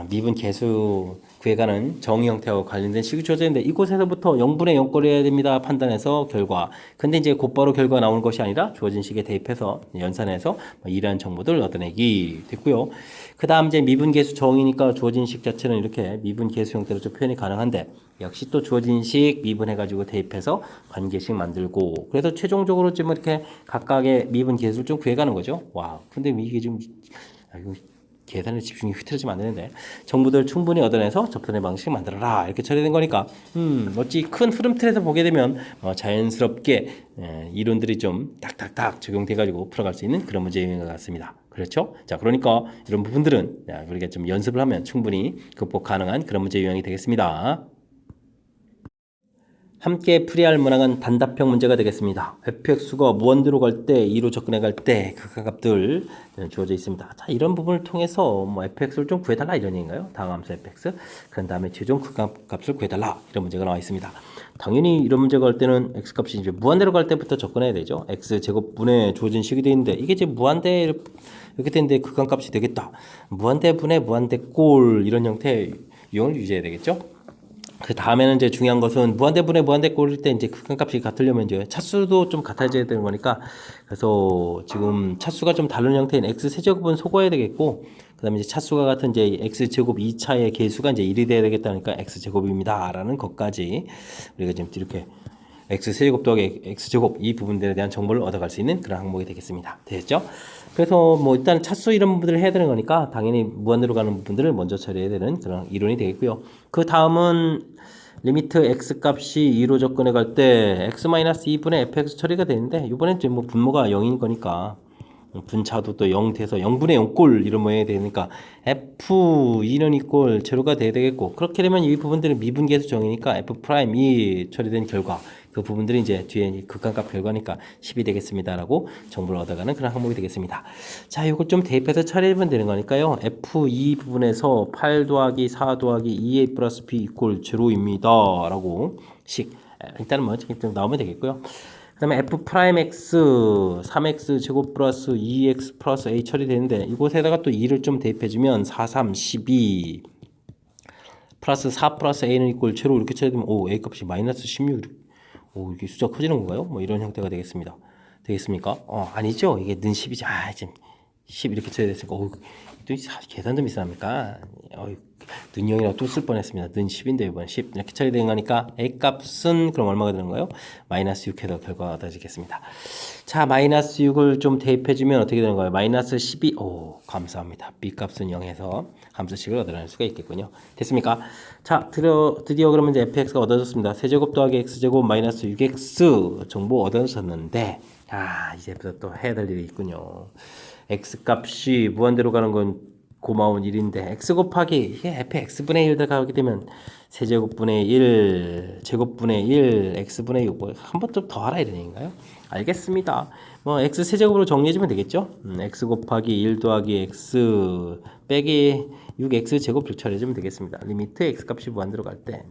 미분 계수 구해가는 정의 형태와 관련된 식이 주어져 있는데 이곳에서부터 0분의 0꼴을 해야 됩니다. 판단해서 결과. 근데 이제 곧바로 결과 나오는 것이 아니라 주어진 식에 대입해서 연산해서 이러한 정보들을 얻어내기 됐고요. 그 다음 이제 미분 계수 정의니까 주어진 식 자체는 이렇게 미분 계수 형태로 좀 표현이 가능한데 역시 또 주어진 식 미분해가지고 대입해서 관계식 만들고 그래서 최종적으로 좀 이렇게 각각의 미분 계수를 좀 구해가는 거죠. 와, 근데 이게 좀 이거 계산에 집중이 흐트러지면 안 되는데 정보들 충분히 얻어내서 접선의 방식 만들어라 이렇게 처리된 거니까 어찌 큰 흐름 틀에서 보게 되면 자연스럽게 이론들이 좀 딱딱딱 적용돼 가지고 풀어갈 수 있는 그런 문제인 것 같습니다. 그렇죠? 자, 그러니까 이런 부분들은 우리가 좀 연습을 하면 충분히 극복 가능한 그런 문제 유형이 되겠습니다. 함께 풀이할 만한 단답형 문제가 되겠습니다. fx가 무한대로 갈 때, 2로 접근해 갈 때 극한값들 주어져 있습니다. 자, 이런 부분을 통해서 fx를 좀 구해달라 이런 얘기인가요? 다음 함수 fx. 그런 다음에 최종 극한값을 구해달라 이런 문제가 나와 있습니다. 당연히 이런 문제가 갈 때는 x값이 이제 무한대로 갈 때부터 접근해야 되죠. x 제곱분에 주어진 식이 되어 있는데 이게 이제 무한대 이렇게 되는데 극한값이 되겠다. 무한대분의 무한대꼴 이런 형태의 유형을 유지해야 되겠죠. 그 다음에는 이제 중요한 것은 무한대분의 무한대꼴일 때 이제 극한값이 같으려면 이제 차수도 좀 같아져야 되는 거니까 그래서 지금 차수가 좀 다른 형태인 x 세제곱은 속어야 되겠고 그다음에 이제 차수가 같은 이제 x 제곱 2차의 개수가 이제 1이 돼야 되겠다니까 x 제곱입니다라는 것까지 우리가 지금 이렇게 x 세제곱 더하기 x 제곱 이 부분들에 대한 정보를 얻어갈 수 있는 그런 항목이 되겠습니다. 됐죠? 그래서 뭐 일단 차수 이런 부분들을 해야 되는 거니까 당연히 무한대로 가는 부분들을 먼저 처리해야 되는 그런 이론이 되겠고요. 그 다음은 리미트 x 값이 2로 접근해 갈 때 x-2분의 fx 처리가 되는데 이번엔 뭐 분모가 0인 거니까 분차도 또 0 돼서 0분의 0꼴 이런 모양이 되니까 f2는 이꼴 제로가 돼야 되겠고 그렇게 되면 이 부분들은 미분계수 정의니까 f'이 처리된 결과 그 부분들이 이제 뒤에 극한값 결과니까 10이 되겠습니다라고 정보를 얻어가는 그런 항목이 되겠습니다. 자, 이거 좀 대입해서 처리하면 되는 거니까요. f2 부분에서 8 더하기 4 더하기 2a 플러스 b 이꼴 제로입니다 라고 식 일단은 뭐 좀 나오면 되겠고요. 그 다음에 f 프라임 x 3x 제곱 플러스 2x 플러스 a 처리되는데 이곳에다가 또 2를 좀 대입해주면 4, 3, 12 플러스 4 플러스 a는 이꼴 제로 이렇게 처리되면 오 a 값이 마이너스 16 오 이게 숫자 커지는 건가요? 뭐 이런 형태가 되겠습니다. 되겠습니까? 아니죠. 이게 는 10이죠. 지금 10 이렇게 처리됐으니까 또 계산 좀 있습니까? 는 0이라고 또 쓸 뻔했습니다. 는 10인데 이번 10 이렇게 처리된 거니까 a 값은 그럼 얼마가 되는 거예요? 마이너스 6 해서 결과가 얻어지겠습니다. 자, 마이너스 6을 좀 대입해주면 어떻게 되는 거예요? 마이너스 12 오 감사합니다. b 값은 0에서 함수식을 얻어낼 수가 있겠군요. 됐습니까? 자, 드디어 그러면 이제 fx가 얻어졌습니다. 세제곱 더하기 x제곱 마이너스 6x 정보 얻어졌는데 이제부터 또 해야 될 일이 있군요. x 값이 무한대로 가는 건 고마운 일인데 x 곱하기 이게 fx분의 1 들어가게 되면 세제곱분의 1 제곱분의 1 x분의 6 한 번 좀 더 하라 이런 얘기인가요? 알겠습니다. 뭐 x 세제곱으로 정리해주면 되겠죠? x 곱하기 1 더하기 x 빼기 6x 제곱을 처리해주면 되겠습니다. 리미트 x 값이 무한대로 갈 때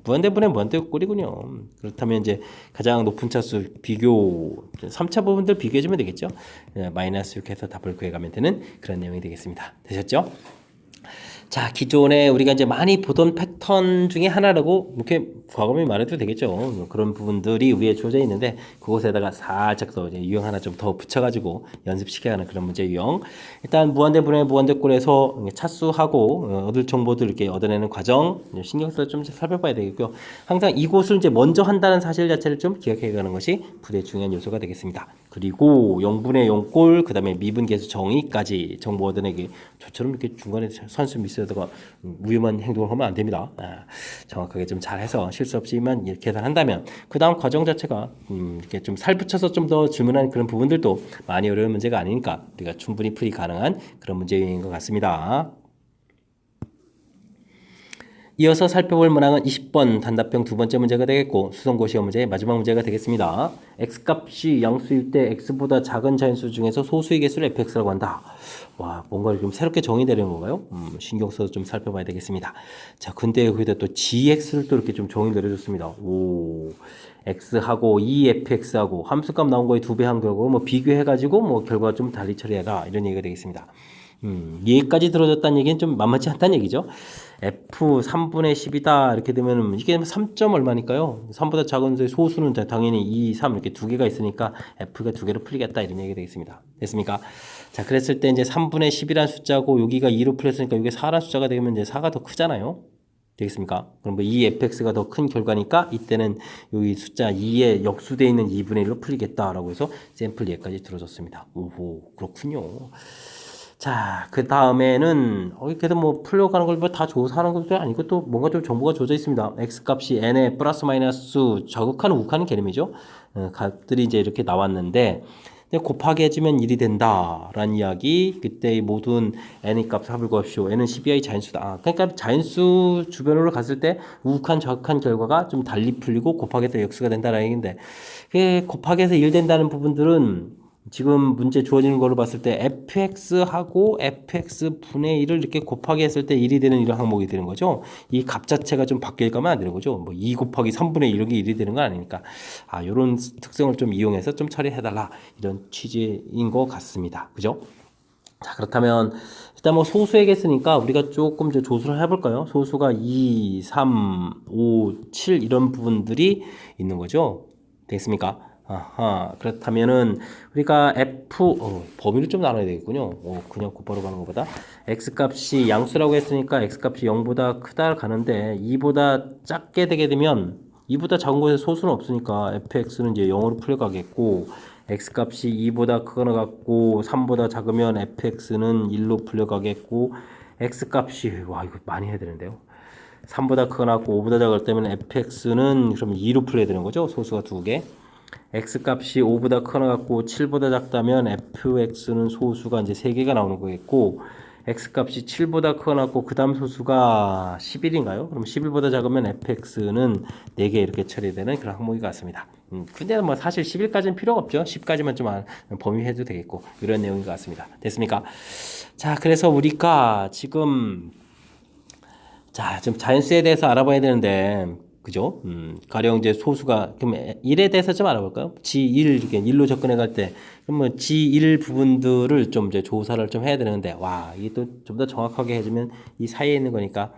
무한대분의 무한대 꼴이군요. 그렇다면 이제 가장 높은 차수 비교 3차 부분들 비교해주면 되겠죠? 마이너스 6해서 답을 구해가면 되는 그런 내용이 되겠습니다. 되셨죠? 자, 기존에 우리가 이제 많이 보던 패턴 중에 하나라고 이렇게 과감히 말해도 되겠죠. 그런 부분들이 위에 주어져 있는데 그곳에다가 살짝 더 이제 유형 하나 좀 더 붙여가지고 연습시켜가는 그런 문제 유형. 일단 무한대분의 무한대꼴에서 차수하고 얻을 정보들 이렇게 얻어내는 과정 신경 써서 좀 살펴봐야 되겠고요. 항상 이곳을 이제 먼저 한다는 사실 자체를 좀 기억해가는 것이 부대 중요한 요소가 되겠습니다. 그리고 0분의 0꼴 그다음에 미분계수 정의까지 정보 얻어내기 저처럼 이렇게 중간에 선수 미스에다가 위험한 행동을 하면 안 됩니다. 정확하게 좀 잘해서 실수 없이만 이렇게 계산한다면 그 다음 과정 자체가 이렇게 좀 살붙여서 좀 더 질문하는 그런 부분들도 많이 어려운 문제가 아니니까 우리가 충분히 풀이 가능한 그런 문제인 것 같습니다. 이어서 살펴볼 문항은 20번 단답형 두 번째 문제가 되겠고 수성고 시험 문제의 마지막 문제가 되겠습니다. x값이 양수일 때 x보다 작은 자연수 중에서 소수의 개수를 fx라고 한다. 와, 뭔가 좀 새롭게 정의되는 건가요? 신경 써서 좀 살펴봐야 되겠습니다. 자, 근데 거기다 또 gx를 또 이렇게 좀 정의를 내려줬습니다. 오, x하고 2fx하고 함수값 나온 거에 2배 한 거고 뭐 비교해가지고 뭐 결과 좀 달리 처리해라 이런 얘기가 되겠습니다. 얘까지 들어줬다는 얘기는 좀 만만치 않다는 얘기죠. f 3분의 10이다 이렇게 되면 이게 3점 얼마니까요. 3보다 작은 소수는 당연히 2, 3 이렇게 두 개가 있으니까 f가 두 개로 풀리겠다 이런 얘기가 되겠습니다. 됐습니까? 자, 그랬을 때 이제 3분의 10이라는 숫자고 여기가 2로 풀렸으니까 이게 4라는 숫자가 되면 이제 4가 더 크잖아요. 되겠습니까? 그럼 뭐 2fx가 더 큰 결과니까 이때는 여기 숫자 2에 역수되어 있는 2분의 1로 풀리겠다라고 해서 샘플 예까지 들어줬습니다. 오호, 그렇군요. 자, 그 다음에는 그래도 뭐 풀려가는 걸 다 조사하는 것도 아니고 또 뭔가 좀 정보가 조져 있습니다. x 값이 n의 플러스 마이너스 좌극하는 우극하는 개념이죠. 값들이 이제 이렇게 나왔는데 곱하기 해주면 1이 된다라는 이야기. 그때 모든 n의 값을 합을 구합시오. n은 12i 자연수다. 그러니까 자연수 주변으로 갔을 때 우극한 좌극한 결과가 좀 달리 풀리고 곱하기해서 역수가 된다라는 얘기인데 곱하기해서 1 된다는 부분들은 지금 문제 주어지는 걸로 봤을 때 fx하고 fx분의 1을 이렇게 곱하기 했을 때 1이 되는 이런 항목이 되는 거죠. 이 값 자체가 좀 바뀔 거면 안 되는 거죠. 뭐 2 곱하기 3분의 1 이렇게 1이 되는 건 아니니까. 이런 특성을 좀 이용해서 좀 처리해달라. 이런 취지인 것 같습니다. 그죠? 자, 그렇다면 일단 뭐 소수의 개수니까 우리가 조금 조수를 해볼까요? 소수가 2, 3, 5, 7 이런 부분들이 있는 거죠. 되겠습니까? 그렇다면은 우리가 범위를 좀 나눠야 되겠군요. 그냥 곧바로 가는 것보다 x값이 양수라고 했으니까 x값이 0보다 크다 가는데 2보다 작게 되게 되면 2보다 작은 곳에 소수는 없으니까 fx는 이제 0으로 풀려가겠고 x값이 2보다 크거나 같고 3보다 작으면 fx는 1로 풀려가겠고 x값이 이거 많이 해야 되는데요. 3보다 크거나 같고 5보다 작을 때면 fx는 그럼 2로 풀려야 되는 거죠. 소수가 두 개. x값이 5보다 크거나 같고 7보다 작다면 fx는 소수가 이제 3개가 나오는 거겠고 x값이 7보다 크거나 같고 그 다음 소수가 11인가요? 그럼 11보다 작으면 fx는 4개 이렇게 처리되는 그런 항목이 같습니다. 근데 뭐 사실 11까지는 필요가 없죠. 10까지만 좀 범위해도 되겠고 이런 내용인 것 같습니다. 됐습니까? 자, 그래서 우리가 지금 좀 자연수에 대해서 알아봐야 되는데 그죠? 가령 이제 소수가 그럼 1에 대해서 좀 알아볼까요? G1 이렇게 1로 접근해 갈 때 그러면 G1 부분들을 좀 이제 조사를 좀 해야 되는데 와, 이게 또 좀 더 정확하게 해주면 이 사이에 있는 거니까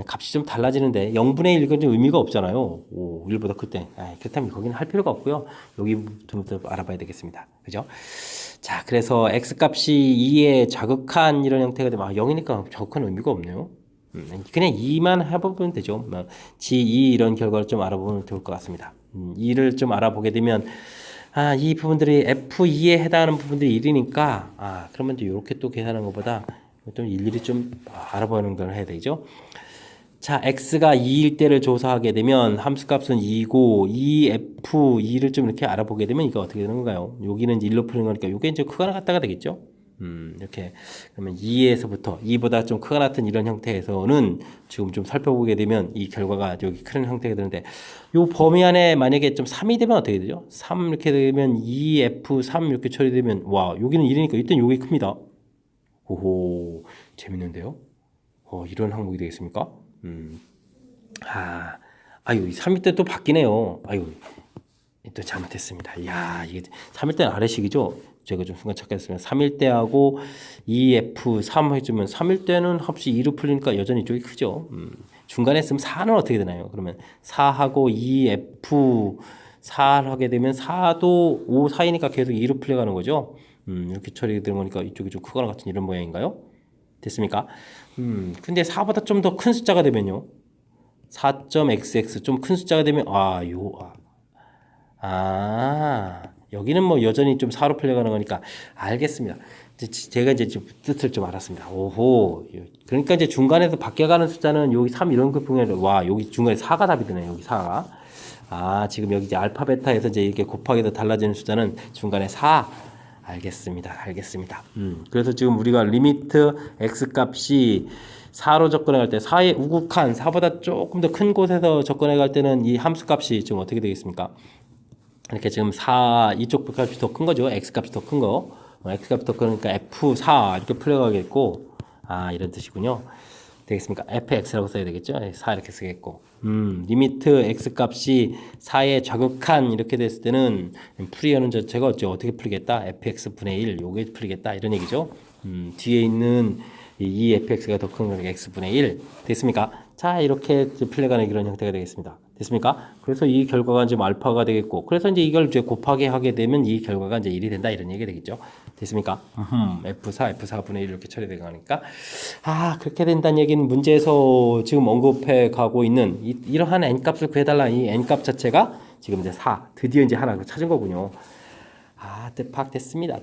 값이 좀 달라지는데 0분의 1은 좀 의미가 없잖아요. 오, 1보다 클 때. 그렇다면 거기는 할 필요가 없고요. 여기 좀 더 알아봐야 되겠습니다. 그죠? 자, 그래서 x값이 2에 자극한 이런 형태가 되면 0이니까 자극한 의미가 없네요. 그냥 2만 해보면 되죠. 뭐, G2 이런 결과를 좀 알아보면 좋을 것 같습니다. 2를 좀 알아보게 되면 이 부분들이 F2에 해당하는 부분들이 1이니까 그러면 이제 이렇게 또 계산하는 것보다 좀 일일이 좀 알아보는 걸 해야 되죠. 자, x가 2일 때를 조사하게 되면 함수값은 2고 2f2를 좀 이렇게 알아보게 되면 이거 어떻게 되는 건가요? 여기는 이제 1로 푸는 거니까 이게 이제 크거나 같다가 되겠죠? 이렇게 그러면 2에서부터 2보다 좀 크거나 같은 이런 형태에서는 지금 좀 살펴보게 되면 이 결과가 여기 큰 형태가 되는데 요 범위 안에 만약에 좀 3이 되면 어떻게 되죠? 3 이렇게 되면 2f3 이렇게 처리되면 와, 여기는 1이니까 이땐 요게 큽니다. 오호, 재밌는데요? 이런 항목이 되겠습니까? 아유, 3일 때 또 바뀌네요. 아유, 또 잘못했습니다. 이야, 이게 3일 때는 아래식이죠? 제가 좀 순간 착각했습니다. 3일 때하고 2F3 해주면 3일 때는 합시 2로 풀리니까 여전히 이쪽이 크죠? 중간에 쓰면 4는 어떻게 되나요? 그러면 4하고 2F4를 하게 되면 4도 5 사이니까 계속 2로 풀려가는 거죠? 이렇게 처리되는 거니까 이쪽이 좀 크거나 같은 이런 모양인가요? 됐습니까? 근데 4보다 좀 더 큰 숫자가 되면요. 4.xx 좀 큰 숫자가 되면 여기는 뭐 여전히 좀 4로 풀려가는 거니까 알겠습니다. 제가 이제 좀 뜻을 좀 알았습니다. 오호. 그러니까 이제 중간에서 바뀌어가는 숫자는 여기 3 이런 거 보면 여기 중간에 4가 답이 되네요. 여기 4가. 지금 여기 이제 알파 베타에서 이제 이렇게 곱하기도 달라지는 숫자는 중간에 4. 알겠습니다. 그래서 지금 우리가 리미트 x 값이 4로 접근해 갈 때 4의 우극한 4보다 조금 더 큰 곳에서 접근해 갈 때는 이 함수 값이 지금 어떻게 되겠습니까? 이렇게 지금 4 이쪽 값이 더 큰 거죠. x 값이 더 큰 거. x 값이 더 크니까 f4 이렇게 풀려가겠고 이런 뜻이군요. 되겠습니까? fx라고 써야 되겠죠? 4 이렇게 쓰겠고. 리미트 x 값이 4에 좌극한 이렇게 됐을 때는 풀이하는 자체가 어떻게 풀리겠다? fx 분의 1 요게 풀리겠다 이런 얘기죠. 뒤에 있는 이 fx가 더 큰 거니까 x분의 1 됐습니까? 자, 이렇게 풀려가는 이런 형태가 되겠습니다. 됐습니까? 그래서 이 결과가 이제 알파가 되겠고, 그래서 이제 이걸 이제 곱하기 하게 되면 이 결과가 이제 1이 된다 이런 얘기가 되겠죠. 됐습니까? F4분의 1 이렇게 처리되니까 그렇게 된다는 얘기는 문제에서 지금 언급해 가고 있는 이러한 n값을 구해달라 이 n값 자체가 지금 이제 4 드디어 이제 하나 찾은 거군요. 뜻밖됐습니다.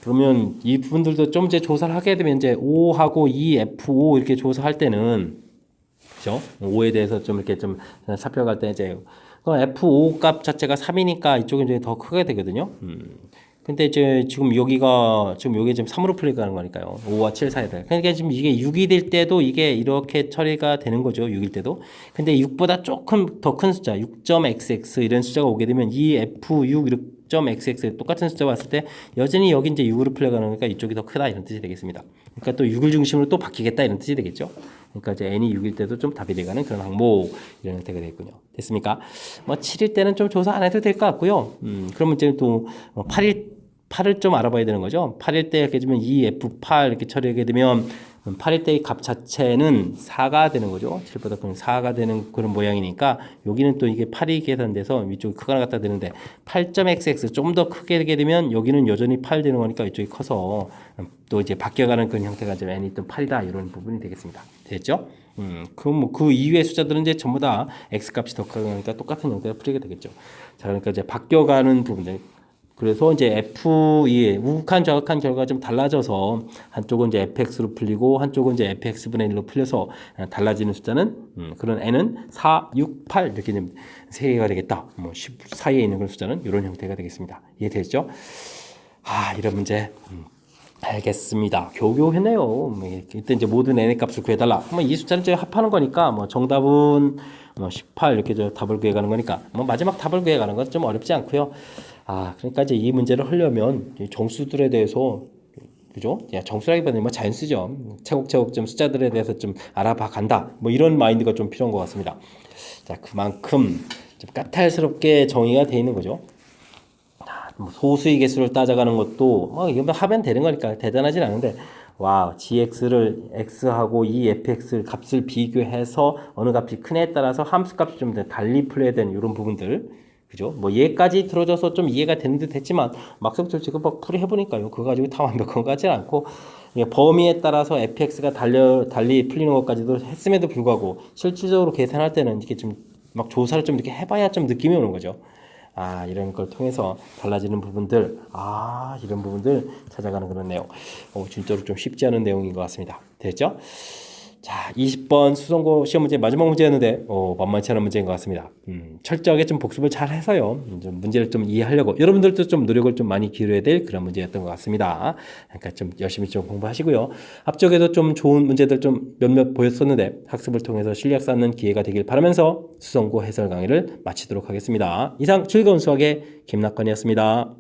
그러면 이 부분들도 좀 이제 조사를 하게 되면 이제 5하고 2F5 이렇게 조사할 때는 그죠? 5에 대해서 좀 이렇게 좀 살펴갈 때 이제 F5 값 자체가 3이니까 이쪽은 이제 더 크게 되거든요. 근데 이제 지금 여기가 지금 요게 지금 3으로 풀리가는 거니까요. 5와 7 사이에. 그러니까 지금 이게 6이 될 때도 이게 이렇게 처리가 되는 거죠. 6일 때도. 근데 6보다 조금 더 큰 숫자 6.xx 이런 숫자가 오게 되면 이 f6 6.xx 똑같은 숫자가 왔을 때 여전히 여기 이제 6으로 풀려가는 거니까 이쪽이 더 크다 이런 뜻이 되겠습니다. 그러니까 또 6을 중심으로 또 바뀌겠다 이런 뜻이 되겠죠. 그러니까 이제 n이 6일 때도 좀 답이 돼가는 그런 항목 이런 형태가 되겠군요. 됐습니까? 뭐 7일 때는 좀 조사 안 해도 될 것 같고요. 그러면 이제 또 8을 좀 알아봐야 되는 거죠. 8일 때 이렇게 되면 2F8 이렇게 처리하게 되면 8일 때의 값 자체는 4가 되는 거죠. 7보다 큰 4가 되는 그런 모양이니까 여기는 또 이게 8이 계산돼서 위쪽이 크거나 같다 되는데 8.xx 조금 더 크게 되게 되면 여기는 여전히 8 되는 거니까 이쪽이 커서 또 이제 바뀌어가는 그런 형태가 이제 n이 또 8이다 이런 부분이 되겠습니다. 됐죠? 그럼 그 이후의 숫자들은 이제 전부 다 x 값이 더 크니까 똑같은 형태가 풀리게 되겠죠. 자, 그러니까 이제 바뀌어가는 부분들. 그래서 이제 F2의 우극한 좌극한 결과가 좀 달라져서 한쪽은 이제 fx로 풀리고 한쪽은 이제 fx분의 1로 풀려서 달라지는 숫자는 그런 n은 4, 6, 8 이렇게 좀 3개가 되겠다. 뭐 10 사이에 있는 그런 숫자는 이런 형태가 되겠습니다. 이해되죠? 이런 문제 알겠습니다. 교교했네요. 이때 이제 모든 n의 값을 구해달라. 이 숫자를 이제 합하는 거니까 정답은 18 이렇게 답을 구해가는 거니까 마지막 답을 구해가는 건 좀 어렵지 않고요. 그러니까 이제 이 문제를 하려면 정수들에 대해서 그죠? 야, 정수라기보다는 뭐 자연수죠. 차곡차곡 좀 숫자들에 대해서 좀 알아봐 간다. 뭐 이런 마인드가 좀 필요한 것 같습니다. 자, 그만큼 좀 까탈스럽게 정의가 돼 있는 거죠. 뭐 소수의 개수를 따져가는 것도 뭐 이거 하면 되는 거니까 대단하진 않은데 와 gx를 x하고 이 fx 값을 비교해서 어느 값이 크냐에 따라서 함수 값이 좀 달리 풀려야 되는 이런 부분들 그죠? 뭐 얘까지 들어줘서 좀 이해가 되는 듯 했지만 막상 지금 막 풀이 해보니까요 그거 가지고 다 완벽한 것 같지는 않고 범위에 따라서 fx가 달리 풀리는 것까지도 했음에도 불구하고 실질적으로 계산할 때는 이렇게 좀 막 조사를 좀 이렇게 해봐야 좀 느낌이 오는 거죠. 아, 이런 걸 통해서 달라지는 부분들, 이런 부분들 찾아가는 그런 내용. 진짜로 좀 쉽지 않은 내용인 것 같습니다. 됐죠? 자, 20번 수성고 시험 문제 마지막 문제였는데, 만만치 않은 문제인 것 같습니다. 철저하게 좀 복습을 잘 해서요. 좀 문제를 좀 이해하려고, 여러분들도 좀 노력을 좀 많이 기울여야 될 그런 문제였던 것 같습니다. 그러니까 좀 열심히 좀 공부하시고요. 앞쪽에도 좀 좋은 문제들 좀 몇몇 보였었는데, 학습을 통해서 실력 쌓는 기회가 되길 바라면서 수성고 해설 강의를 마치도록 하겠습니다. 이상 즐거운 수학의 김낙관이었습니다.